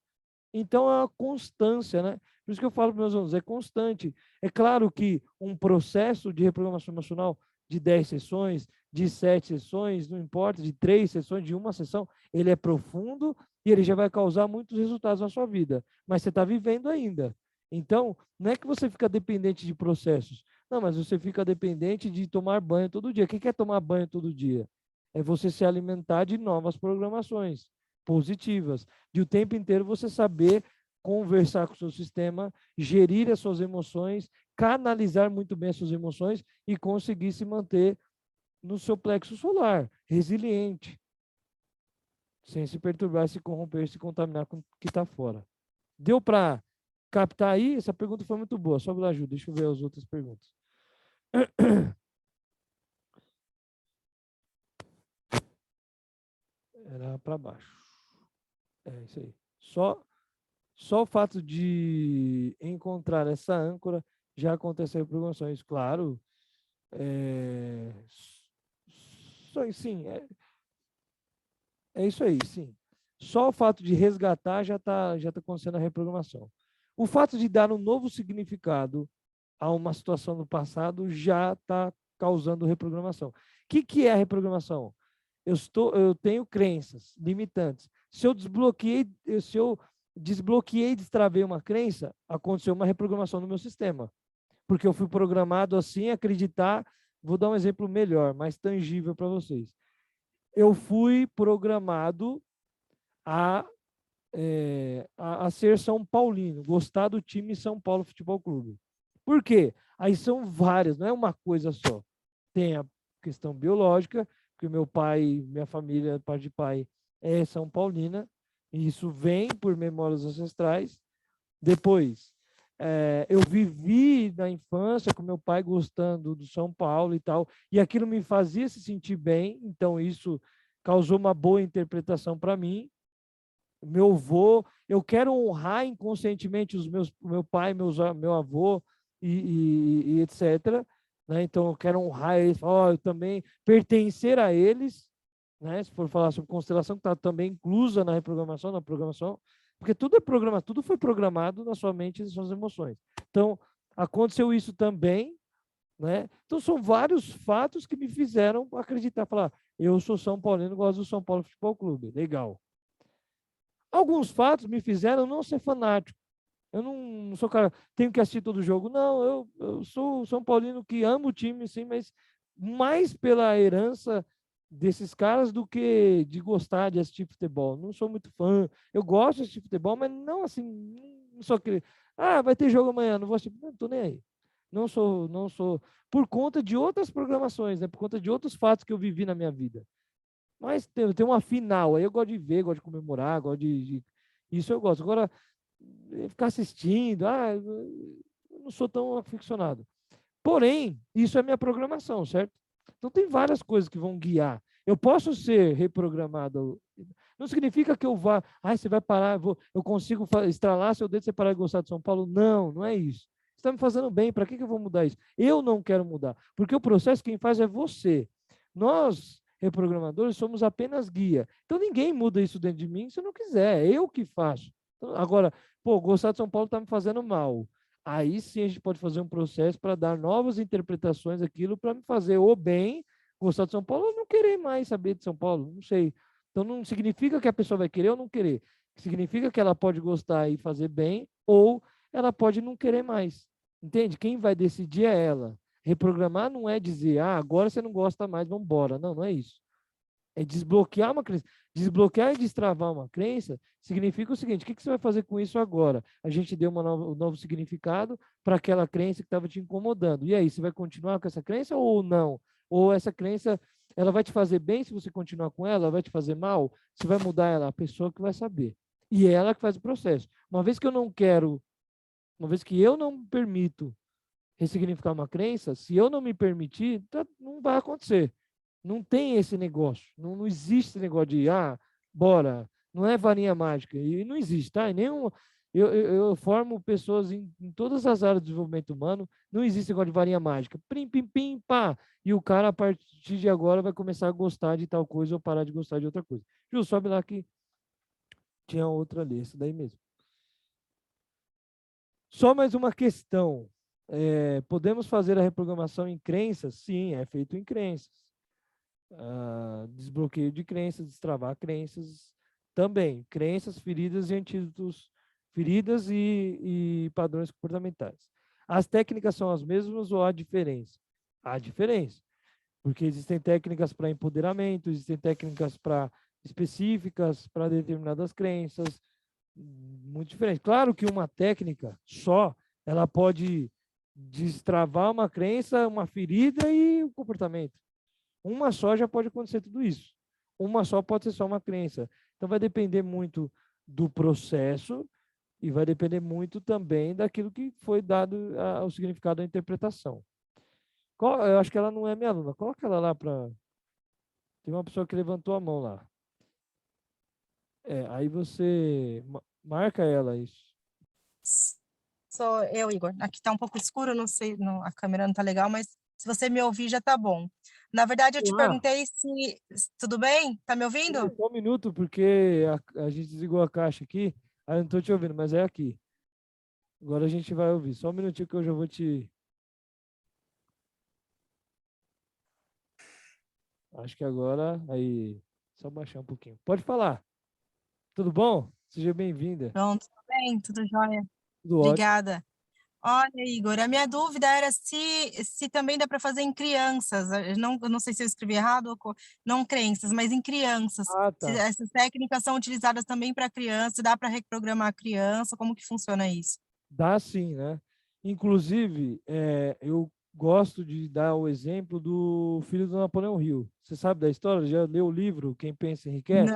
Então, é uma constância, né? Por isso que eu falo para meus alunos, é constante. É claro que um processo de reprogramação emocional de 10 sessões, de 7 sessões, não importa, de 3 sessões, de uma sessão, ele é profundo e ele já vai causar muitos resultados na sua vida. Mas você está vivendo ainda. Então, não é que você fica dependente de processos. Não, mas você fica dependente de tomar banho todo dia. O que é tomar banho todo dia? É você se alimentar de novas programações positivas. De o tempo inteiro você saber conversar com o seu sistema, gerir as suas emoções, canalizar muito bem as suas emoções e conseguir se manter no seu plexo solar, resiliente, sem se perturbar, se corromper, se contaminar com o que está fora. Deu para captar aí? Essa pergunta foi muito boa, só me ajuda. Deixa eu ver as outras perguntas. Era para baixo. É isso aí. Só o fato de encontrar essa âncora já aconteceu programações, claro. Sim, é isso aí, sim. Só o fato de resgatar já tá acontecendo a reprogramação. O fato de dar um novo significado a uma situação do passado já está causando reprogramação. O que é a reprogramação? Eu tenho crenças limitantes. Se eu desbloqueei e destravei uma crença, aconteceu uma reprogramação no meu sistema. Porque eu fui programado assim, acreditar. Vou dar um exemplo melhor, mais tangível para vocês. Eu fui programado a ser São Paulino, gostar do time São Paulo Futebol Clube. Por quê? Aí são várias, não é uma coisa só. Tem a questão biológica, que meu pai, minha família, parte de pai, é São Paulina, e isso vem por memórias ancestrais. Depois, eu vivi na infância com meu pai gostando do São Paulo e tal, e aquilo me fazia se sentir bem, então isso causou uma boa interpretação para mim. meu avô, eu quero honrar inconscientemente meu pai, meu avô e etc. Né? Então, eu quero honrar eles, eu também pertencer a eles, né? Se for falar sobre constelação, que está também inclusa na reprogramação, na programação, porque tudo é programado, tudo foi programado na sua mente e nas suas emoções. Então, aconteceu isso também, né? Então, são vários fatos que me fizeram acreditar, falar, eu sou São Paulino, gosto do São Paulo Futebol Clube, legal. Alguns fatos me fizeram não ser fanático. Eu não sou cara, tenho que assistir todo jogo. Não, eu sou São Paulino que ama o time, sim, mas mais pela herança desses caras do que de gostar de assistir futebol. Não sou muito fã. Eu gosto de assistir futebol, mas não assim, não sou aquele. Ah, vai ter jogo amanhã, não vou assistir. Não tô nem aí. Não sou. Por conta de outras programações, né? Por conta de outros fatos que eu vivi na minha vida. Mas tem uma final, aí eu gosto de ver, gosto de comemorar, gosto Isso eu gosto. Agora, ficar assistindo, eu não sou tão aficionado. Porém, isso é minha programação, certo? Então, tem várias coisas que vão guiar. Eu posso ser reprogramado. Não significa que eu vá, você vai parar, eu consigo estralar seu dedo e você parar de gostar de São Paulo. Não, não é isso. Você está me fazendo bem, para que eu vou mudar isso? Eu não quero mudar, porque o processo quem faz é você. Nós, reprogramadores, somos apenas guia. Então, ninguém muda isso dentro de mim se eu não quiser, é eu que faço. Então, agora, gostar de São Paulo está me fazendo mal. Aí sim a gente pode fazer um processo para dar novas interpretações daquilo para me fazer o bem, gostar de São Paulo ou não querer mais saber de São Paulo, não sei. Então não significa que a pessoa vai querer ou não querer. Significa que ela pode gostar e fazer bem ou ela pode não querer mais. Entende? Quem vai decidir é ela. Reprogramar não é dizer, agora você não gosta mais, vamos embora. Não, não é isso. É desbloquear uma crença. Desbloquear e destravar uma crença significa o seguinte: o que você vai fazer com isso agora? A gente deu um novo significado para aquela crença que estava te incomodando. E aí, você vai continuar com essa crença ou não? Ou essa crença, ela vai te fazer bem se você continuar com ela? Vai te fazer mal? Você vai mudar ela? A pessoa que vai saber. E é ela que faz o processo. Uma vez que eu não quero, uma vez que eu não me permito ressignificar uma crença, se eu não me permitir, não vai acontecer. Não tem esse negócio. Não existe esse negócio de, bora. Não é varinha mágica. E não existe, tá? Eu formo pessoas em todas as áreas do desenvolvimento humano. Não existe negócio de varinha mágica. Pim, pim, pim, pá. E o cara, a partir de agora, vai começar a gostar de tal coisa ou parar de gostar de outra coisa. Ju, sobe lá que tinha outra ali. Esse daí mesmo. Só mais uma questão. Podemos fazer a reprogramação em crenças? Sim, é feito em crenças. Desbloqueio de crenças, destravar crenças, também crenças, feridas e antídotos, feridas e padrões comportamentais. As técnicas são as mesmas ou há diferença? Há diferença, porque existem técnicas para empoderamento, existem técnicas específicas para determinadas crenças, muito diferente. Claro que uma técnica só, ela pode destravar uma crença, uma ferida e o comportamento. Uma só já pode acontecer tudo isso. Uma só pode ser só uma crença. Então vai depender muito do processo e vai depender muito também daquilo que foi dado ao significado da interpretação. Eu acho que ela não é minha aluna. Coloca ela lá para... Tem uma pessoa que levantou a mão lá. Aí você marca ela isso. Sou eu, Igor. Aqui tá um pouco escuro, não sei, a câmera não tá legal, mas se você me ouvir já tá bom. Na verdade, eu te perguntei se... Tudo bem? Tá me ouvindo? Só um minuto, porque a gente desligou a caixa aqui. Aí eu não tô te ouvindo, mas é aqui. Agora a gente vai ouvir. Só um minutinho que eu já vou te... Acho que agora... Aí, só baixar um pouquinho. Pode falar. Tudo bom? Seja bem-vinda. Pronto, tudo bem? Tudo jóia? Tudo Obrigada. Olha, Igor, a minha dúvida era se também dá para fazer em crianças. Eu não sei se eu escrevi errado, não crenças, mas em crianças. Tá. Se essas técnicas são utilizadas também para criança, dá para reprogramar a criança, como que funciona isso? Dá sim, né? Inclusive, eu gosto de dar o exemplo do filho do Napoleão Hill. Você sabe da história? Já leu o livro Quem Pensa Enriquece?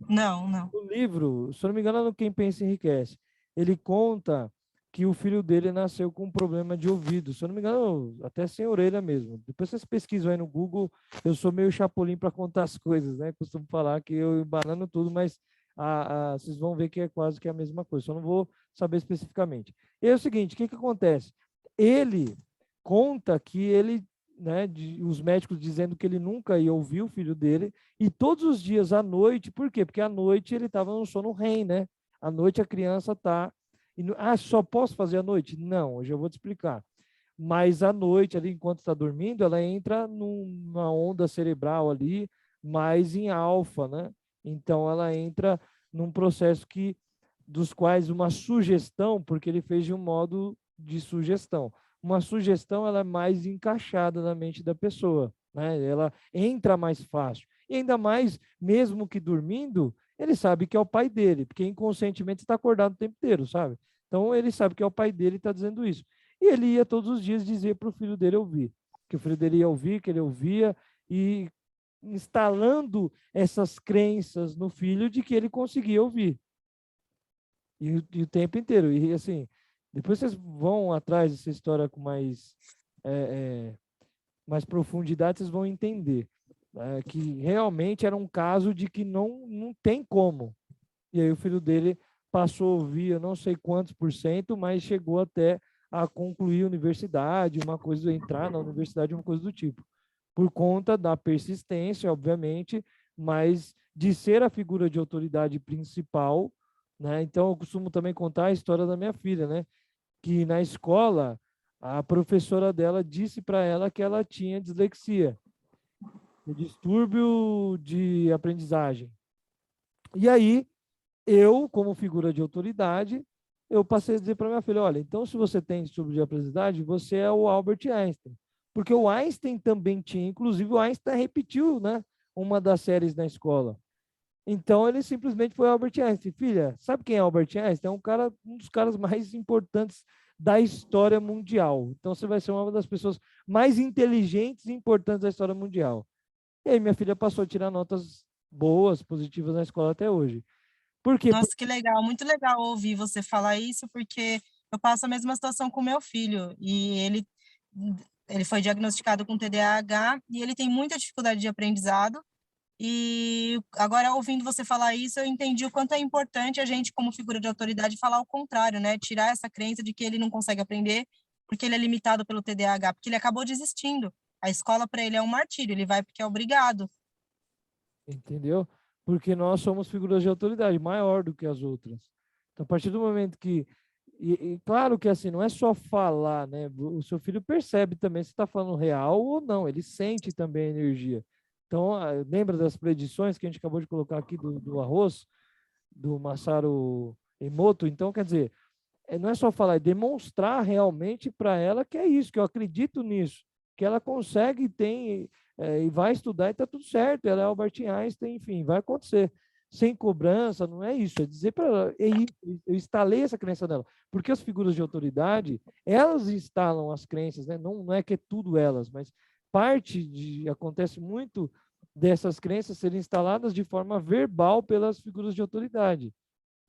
Não. O livro, se eu não me engano, é no Quem Pensa Enriquece. Ele conta que o filho dele nasceu com um problema de ouvido. Se eu não me engano, até sem orelha mesmo. Depois vocês pesquisam aí no Google. Eu sou meio chapolim para contar as coisas, né? Costumo falar que eu banano tudo, mas vocês vão ver que é quase que a mesma coisa, só não vou saber especificamente. E é o seguinte, o que acontece? Ele conta que ele, né, os médicos dizendo que ele nunca ia ouvir o filho dele, e todos os dias à noite, por quê? Porque à noite ele estava no sono REM, né? À noite a criança está... só posso fazer à noite? Não, hoje eu vou te explicar. Mas à noite, ali, enquanto está dormindo, ela entra numa onda cerebral ali, mais em alfa, né? Então, ela entra num processo dos quais uma sugestão, porque ele fez de um modo de sugestão. Uma sugestão, ela é mais encaixada na mente da pessoa, né? Ela entra mais fácil. E ainda mais, mesmo que dormindo, ele sabe que é o pai dele, porque inconscientemente está acordado o tempo inteiro, sabe? Então, ele sabe que é o pai dele e está dizendo isso. E ele ia todos os dias dizer para o filho dele ouvir, que o filho dele ia ouvir, que ele ouvia, e instalando essas crenças no filho de que ele conseguia ouvir. E o tempo inteiro. E assim, depois vocês vão atrás dessa história com mais profundidade, vocês vão entender que realmente era um caso de que não tem como. E aí o filho dele passou a ouvir, eu não sei quantos por cento, mas chegou até a concluir a universidade, uma coisa, entrar na universidade, uma coisa do tipo. Por conta da persistência, obviamente, mas de ser a figura de autoridade principal, né? Então, eu costumo também contar a história da minha filha, né? Que na escola, a professora dela disse para ela que ela tinha dislexia, distúrbio de aprendizagem. E aí, eu, como figura de autoridade, eu passei a dizer para minha filha, olha, então se você tem distúrbio de aprendizagem, você é o Albert Einstein. Porque o Einstein também tinha, inclusive o Einstein repetiu, né, uma das séries na escola. Então ele simplesmente foi Albert Einstein. Filha, sabe quem é Albert Einstein? É um dos caras mais importantes da história mundial. Então você vai ser uma das pessoas mais inteligentes e importantes da história mundial. E aí minha filha passou a tirar notas boas, positivas na escola até hoje. Por quê? Nossa, que legal, muito legal ouvir você falar isso, porque eu passo a mesma situação com meu filho, e ele foi diagnosticado com TDAH, e ele tem muita dificuldade de aprendizado, e agora, ouvindo você falar isso, eu entendi o quanto é importante a gente, como figura de autoridade, falar o contrário, né? Tirar essa crença de que ele não consegue aprender porque ele é limitado pelo TDAH, porque ele acabou desistindo. A escola para ele é um martírio, ele vai porque é obrigado. Entendeu? Porque nós somos figuras de autoridade maior do que as outras. Então, a partir do momento que. E claro que assim, não é só falar, né? O seu filho percebe também se está falando real ou não, ele sente também a energia. Então, lembra das predições que a gente acabou de colocar aqui do arroz, do Masaru Emoto? Então, quer dizer, não é só falar, é demonstrar realmente para ela que é isso, que eu acredito nisso, que ela consegue, tem, e vai estudar e está tudo certo, ela é Albert Einstein, enfim, vai acontecer. Sem cobrança, não é isso, é dizer para ela, eu instalei essa crença nela, porque as figuras de autoridade, elas instalam as crenças, né? Não é que é tudo elas, mas acontece muito dessas crenças serem instaladas de forma verbal pelas figuras de autoridade,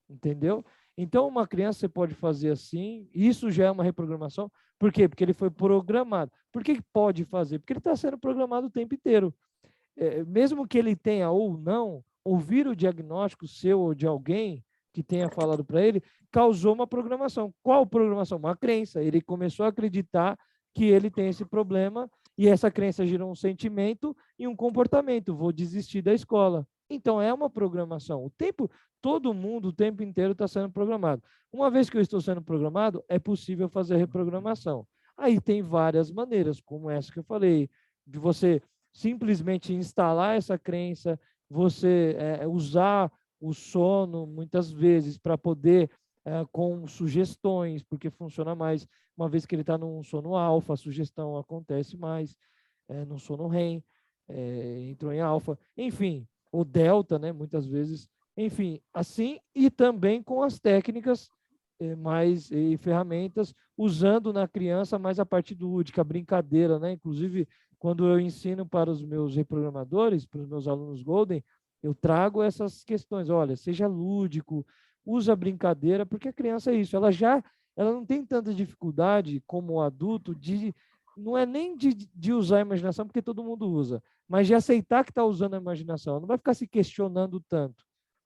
entendeu? Então, uma criança você pode fazer assim, isso já é uma reprogramação. Por quê? Porque ele foi programado. Por que pode fazer? Porque ele está sendo programado o tempo inteiro. Mesmo que ele tenha ou não, ouvir o diagnóstico seu ou de alguém que tenha falado para ele, causou uma programação. Qual programação? Uma crença. Ele começou a acreditar que ele tem esse problema e essa crença gerou um sentimento e um comportamento. Vou desistir da escola. Então, é uma programação. Todo mundo, o tempo inteiro, está sendo programado. Uma vez que eu estou sendo programado, é possível fazer reprogramação. Aí tem várias maneiras, como essa que eu falei, de você simplesmente instalar essa crença, você usar o sono, muitas vezes, para poder, com sugestões, porque funciona mais, uma vez que ele está num sono alfa, a sugestão acontece mais, no sono REM, entrou em alfa, enfim, o delta, né, muitas vezes, enfim, assim, e também com as técnicas e ferramentas, usando na criança mais a parte lúdica, a brincadeira, né? Inclusive, quando eu ensino para os meus reprogramadores, para os meus alunos Golden, eu trago essas questões. Olha, seja lúdico, usa a brincadeira, porque a criança é isso, ela não tem tanta dificuldade como o adulto não é nem de usar a imaginação, porque todo mundo usa, mas de aceitar que está usando a imaginação. Não vai ficar se questionando tanto.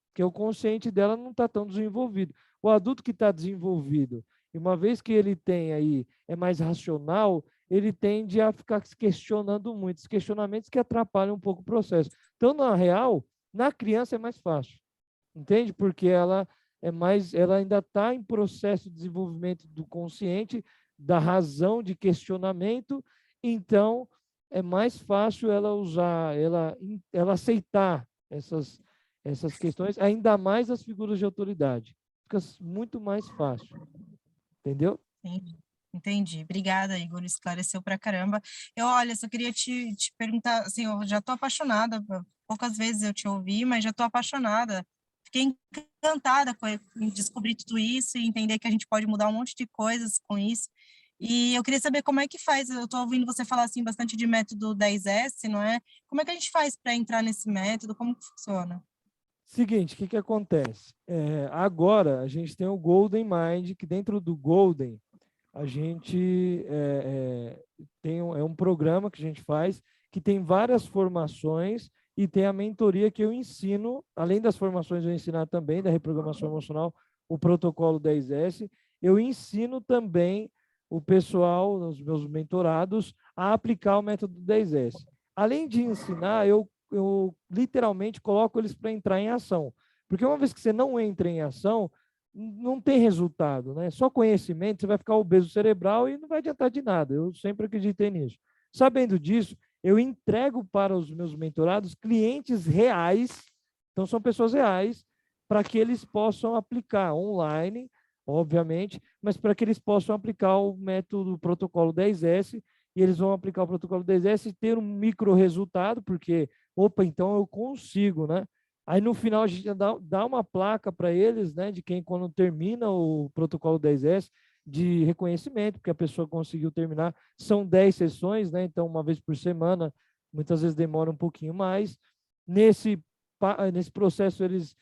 porque o consciente dela não está tão desenvolvido. O adulto que está desenvolvido, e uma vez que ele tem aí, é mais racional, ele tende a ficar se questionando muito, esses questionamentos que atrapalham um pouco o processo. Então, na real, na criança é mais fácil, entende? Porque ela ainda está em processo de desenvolvimento do consciente, da razão de questionamento, então é mais fácil ela usar, ela aceitar essas questões, ainda mais as figuras de autoridade. Fica muito mais fácil, entendeu? Entendi. Entendi. Obrigada, Igor, esclareceu pra caramba. Olha, só queria te perguntar, assim, eu já tô apaixonada, poucas vezes eu te ouvi, mas já tô apaixonada. Fiquei encantada em descobrir tudo isso e entender que a gente pode mudar um monte de coisas com isso. E eu queria saber como é que faz, eu tô ouvindo você falar, assim, bastante de método 10S, não é? Como é que a gente faz para entrar nesse método? Como que funciona? Seguinte, o que acontece? Agora, a gente tem o Golden Mind, que dentro do Golden, a gente é um programa que a gente faz, que tem várias formações e tem a mentoria que eu ensino, além das formações eu ensinar também, da reprogramação emocional, o protocolo 10S, eu ensino também o pessoal, os meus mentorados, a aplicar o método 10S. Além de ensinar, eu literalmente coloco eles para entrar em ação. Porque uma vez que você não entra em ação, não tem resultado, né? Só conhecimento, você vai ficar obeso cerebral e não vai adiantar de nada. Eu sempre acreditei nisso. Sabendo disso, eu entrego para os meus mentorados clientes reais, então são pessoas reais, para que eles possam aplicar online, obviamente, mas para que eles possam aplicar o método o protocolo 10S, e eles vão aplicar o protocolo 10S e ter um micro resultado, porque, opa, então eu consigo, né? Aí no final a gente dá uma placa para eles, né, de quem quando termina o protocolo 10S, de reconhecimento, porque a pessoa conseguiu terminar. São 10 sessões, né, então uma vez por semana, muitas vezes demora um pouquinho mais. Nesse processo eles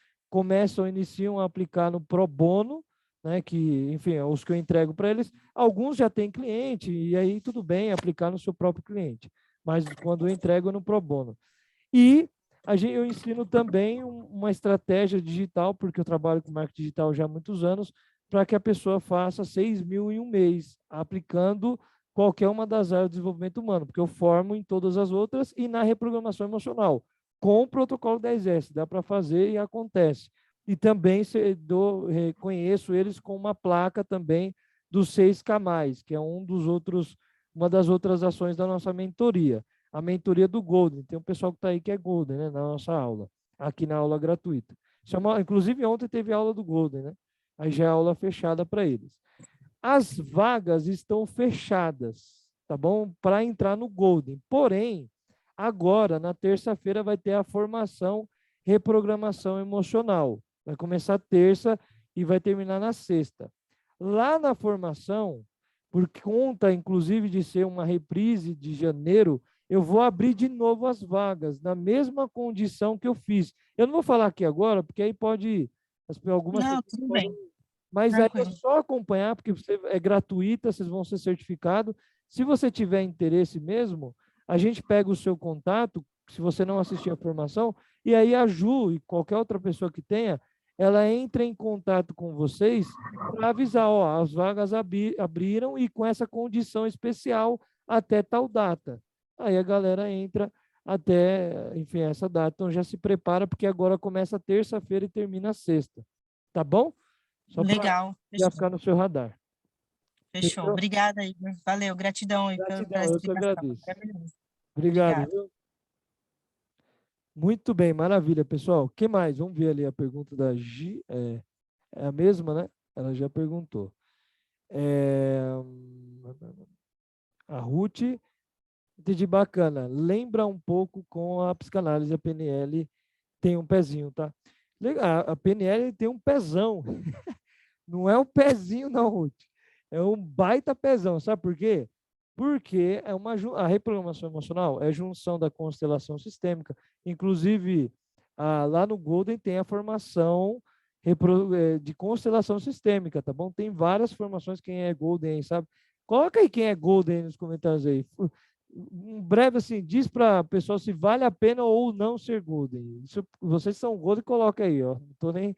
iniciam a aplicar no pro bono, né, que, enfim, os que eu entrego para eles, alguns já têm cliente, e aí tudo bem aplicar no seu próprio cliente, mas quando eu entrego no pro bono. E eu ensino também uma estratégia digital, porque eu trabalho com marketing digital já há muitos anos, para que a pessoa faça 6 mil em um mês, aplicando qualquer uma das áreas de desenvolvimento humano, porque eu formo em todas as outras e na reprogramação emocional, com o protocolo 10S, dá para fazer e acontece. E também reconheço eles com uma placa também do 6K+, que é uma das outras ações da nossa mentoria. A mentoria do Golden. Tem um pessoal que está aí que é Golden, né, na nossa aula, aqui na aula gratuita. Inclusive, ontem teve aula do Golden, né? Aí já é aula fechada para eles. As vagas estão fechadas, tá bom? Para entrar no Golden. Porém, agora, na terça-feira, vai ter a formação Reprogramação Emocional. Vai começar terça e vai terminar na sexta. Lá na formação, por conta, inclusive, de ser uma reprise de janeiro, eu vou abrir de novo as vagas, na mesma condição que eu fiz. Eu não vou falar aqui agora, porque aí algumas Não, pessoas tudo podem, bem, mas aí é tranquilo. só acompanhar, porque é gratuita, vocês vão ser certificados. Se você tiver interesse mesmo, a gente pega o seu contato, se você não assistir a formação, e aí a Ju e qualquer outra pessoa que tenha, ela entra em contato com vocês para avisar, ó, as vagas abriram e com essa condição especial até tal data. Aí a galera entra até, enfim, essa data. Então já se prepara, porque agora começa terça-feira e termina sexta. Tá bom? Só para Legal, já fechou. ficar no seu radar. Fechou. Fechou? Obrigada, Igor. Valeu, gratidão aí pela Gratidão, eu que explicação. agradeço. Maravilhoso. Obrigado, Obrigada. viu? Muito bem, maravilha, pessoal. O que mais? Vamos ver ali a pergunta da Gi. É a mesma, né? Ela já perguntou. A Ruth, entendi, bacana. Lembra um pouco com a psicanálise, a PNL tem um pezinho, tá? A PNL tem um pezão. Não é um pezinho, não, Ruth. É um baita pezão. Sabe por quê? Porque a reprogramação emocional é junção da constelação sistêmica. Inclusive, lá no Golden tem a formação de constelação sistêmica, tá bom? Tem várias formações, quem é Golden aí, sabe? Coloca aí quem é Golden nos comentários aí. um breve assim, diz para o pessoal se vale a pena ou não ser Golden. Isso, vocês são Golden, coloca aí, ó. Não tô nem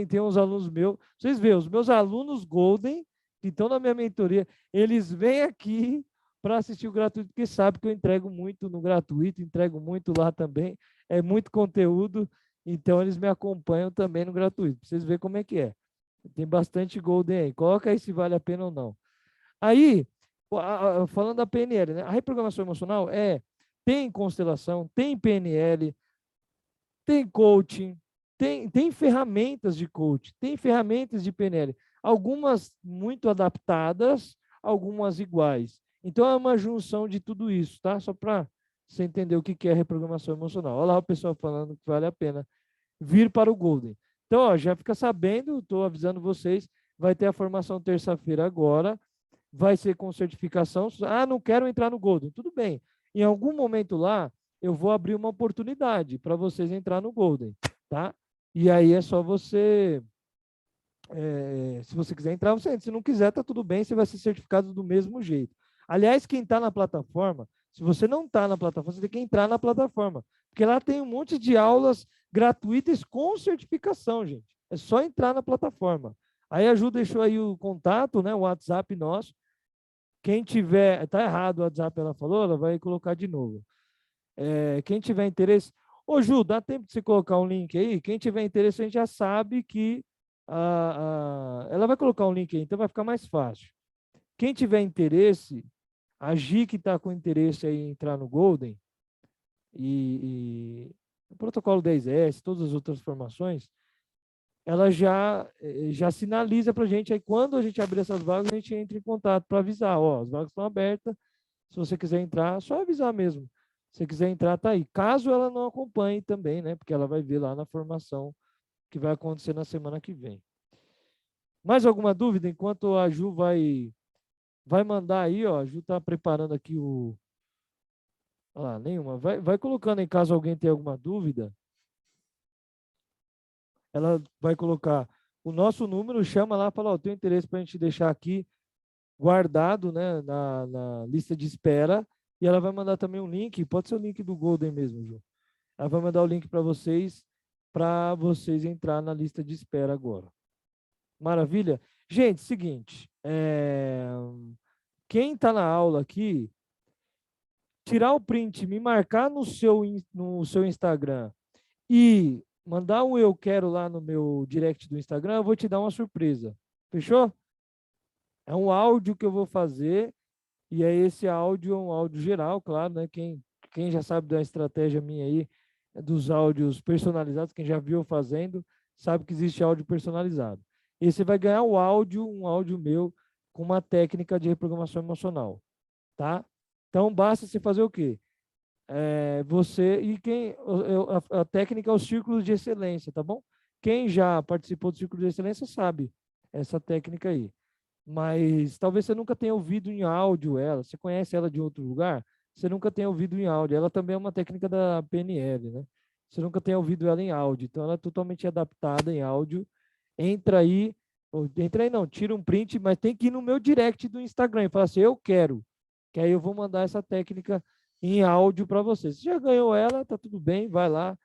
tem uns alunos meus. Vocês veem, os meus alunos Golden que estão na minha mentoria, eles vêm aqui para assistir o gratuito, porque sabem que eu entrego muito no gratuito, entrego muito lá também, é muito conteúdo, então eles me acompanham também no gratuito. Pra vocês verem como é que é. Tem bastante Golden aí. Coloca aí se vale a pena ou não. Aí, falando da PNL, né? A reprogramação emocional tem constelação, tem PNL, tem coaching, tem ferramentas de coaching, tem ferramentas de PNL, algumas muito adaptadas, algumas iguais. Então é uma junção de tudo isso, tá? Só para você entender o que é reprogramação emocional. Olha lá o pessoal falando que vale a pena vir para o Golden. Então, ó, já fica sabendo, estou avisando vocês, vai ter a formação terça-feira agora, vai ser com certificação. Ah, não quero entrar no Golden. Tudo bem. Em algum momento lá, eu vou abrir uma oportunidade para vocês entrar no Golden, tá? E aí é só você, se você quiser entrar, você entra. Se não quiser, tá tudo bem, você vai ser certificado do mesmo jeito. Aliás, quem está na plataforma, se você não está na plataforma, você tem que entrar na plataforma, porque lá tem um monte de aulas gratuitas com certificação, gente. É só entrar na plataforma. Aí a Ju deixou aí o contato, né, o WhatsApp nosso. Quem tiver, tá errado o WhatsApp, ela falou, ela vai colocar de novo. Quem tiver interesse, ô Ju, dá tempo de você colocar um link aí? Quem tiver interesse, a gente já sabe que ela vai colocar um link aí, então vai ficar mais fácil. Quem tiver interesse, a Gi que está com interesse aí em entrar no Golden, e o protocolo 10S, todas as outras formações, ela já sinaliza para a gente, aí quando a gente abrir essas vagas, a gente entra em contato para avisar, ó, as vagas estão abertas, se você quiser entrar, é só avisar mesmo. Se você quiser entrar, tá aí. Caso ela não acompanhe também, né, porque ela vai ver lá na formação que vai acontecer na semana que vem. Mais alguma dúvida? Enquanto a Ju vai mandar aí, ó, a Ju está preparando aqui o... Olha lá, nenhuma. Vai colocando em caso alguém tenha alguma dúvida, ela vai colocar o nosso número, chama lá, fala, ó, tenho interesse para a gente deixar aqui guardado, né, na lista de espera, e ela vai mandar também um link, pode ser o link do Golden mesmo, Ju. Ela vai mandar o link para vocês entrar na lista de espera agora. Maravilha? Gente, seguinte, quem está na aula aqui, tirar o print, me marcar no seu Instagram e mandar um eu quero lá no meu direct do Instagram, eu vou te dar uma surpresa. Fechou? É um áudio que eu vou fazer, e aí esse áudio é um áudio geral, claro, né? Quem já sabe da estratégia minha aí, dos áudios personalizados, quem já viu eu fazendo, sabe que existe áudio personalizado. E você vai ganhar um áudio meu, com uma técnica de reprogramação emocional, tá? Então, basta você fazer o quê? A técnica é o círculo de excelência, tá bom? Quem já participou do círculo de excelência sabe essa técnica aí. Mas talvez você nunca tenha ouvido em áudio ela. Você conhece ela de outro lugar? Você nunca tenha ouvido em áudio. Ela também é uma técnica da PNL, né? Você nunca tenha ouvido ela em áudio. Então, ela é totalmente adaptada em áudio. Entra aí não, tira um print, mas tem que ir no meu direct do Instagram e falar assim, eu quero. Que aí eu vou mandar essa técnica em áudio para você. Se já ganhou ela, tá tudo bem, vai lá,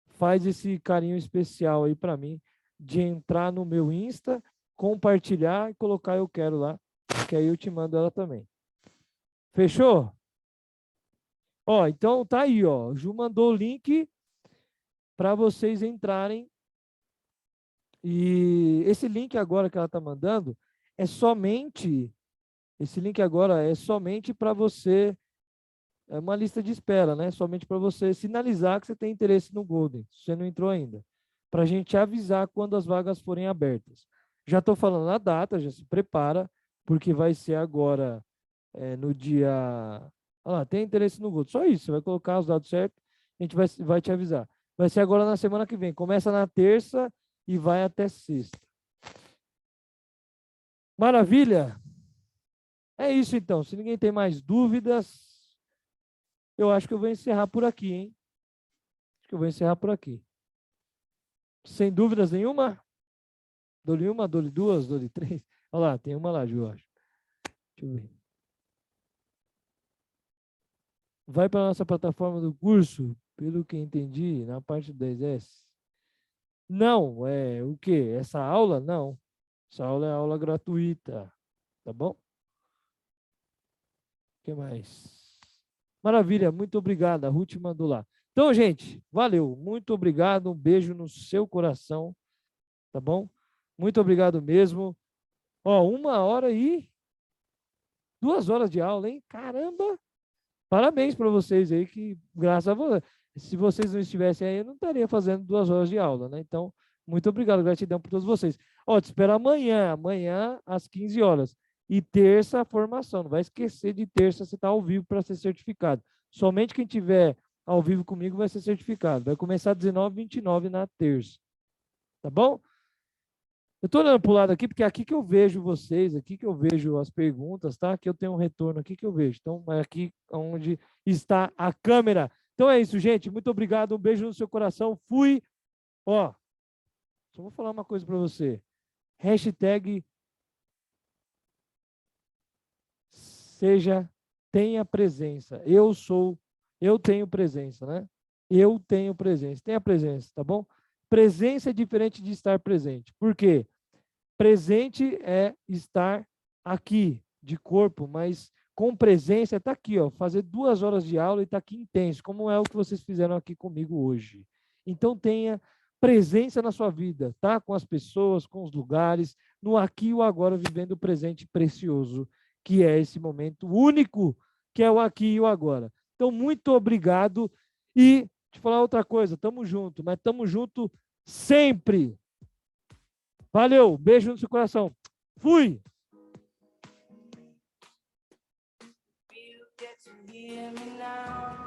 faz esse carinho especial aí para mim, de entrar no meu Insta, compartilhar e colocar eu quero lá, que aí eu te mando ela também. Fechou? Ó, então tá aí, ó. Ju mandou o link para vocês entrarem. E esse link agora que ela tá mandando esse link agora é somente para você, é uma lista de espera, né? Somente para você sinalizar que você tem interesse no Golden, se você não entrou ainda, para a gente avisar quando as vagas forem abertas. Já estou falando a data, já se prepara, porque vai ser agora no dia... Olha lá, tem interesse no Golden, só isso, você vai colocar os dados certos, a gente vai te avisar. Vai ser agora na semana que vem, começa na terça e vai até sexta. Maravilha? É isso então, se ninguém tem mais dúvidas, eu acho que eu vou encerrar por aqui, hein? Acho que eu vou encerrar por aqui. Sem dúvidas nenhuma? Dou-lhe uma, dou-lhe duas, dou-lhe três. Olha lá, tem uma lá, Ju, acho. Deixa eu ver. vai para a nossa plataforma do curso, pelo que entendi, na parte do 10S. Não, é o quê? Essa aula? Não. Essa aula é aula gratuita, tá bom? O que mais? Maravilha, muito obrigado. A Ruth mandou lá. Então, gente, valeu. Muito obrigado. Um beijo no seu coração, tá bom? Muito obrigado mesmo. Ó, 1h e 2 horas de aula, hein? Caramba! Parabéns para vocês aí, que graças a você. Se vocês não estivessem aí, eu não estaria fazendo 2 horas de aula, né? Então, muito obrigado, gratidão por todos vocês. Ó, te espero amanhã às 15 horas. E terça, a formação. Não vai esquecer de terça, você está ao vivo para ser certificado. Somente quem tiver ao vivo comigo vai ser certificado. Vai começar às 19h29 na terça. Tá bom? Eu estou olhando para o lado aqui, porque é aqui que eu vejo vocês, aqui que eu vejo as perguntas, tá? Aqui eu tenho um retorno, aqui que eu vejo. Então, é aqui onde está a câmera. Então é isso, gente. Muito obrigado. Um beijo no seu coração. Fui. Ó, só vou falar uma coisa para você. Hashtag tenha presença. Eu tenho presença, né? Eu tenho presença. Tenha presença, tá bom? Presença é diferente de estar presente. Por quê? Presente é estar aqui, de corpo, mas com presença está aqui, ó, fazer 2 horas de aula e está aqui intenso, como é o que vocês fizeram aqui comigo hoje. Então tenha presença na sua vida, tá? Com as pessoas, com os lugares, no aqui e o agora, vivendo o presente precioso, que é esse momento único, que é o aqui e o agora. Então, muito obrigado e te falar outra coisa, tamo junto, mas tamo junto sempre. Valeu, beijo no seu coração. Fui! You get to hear me now.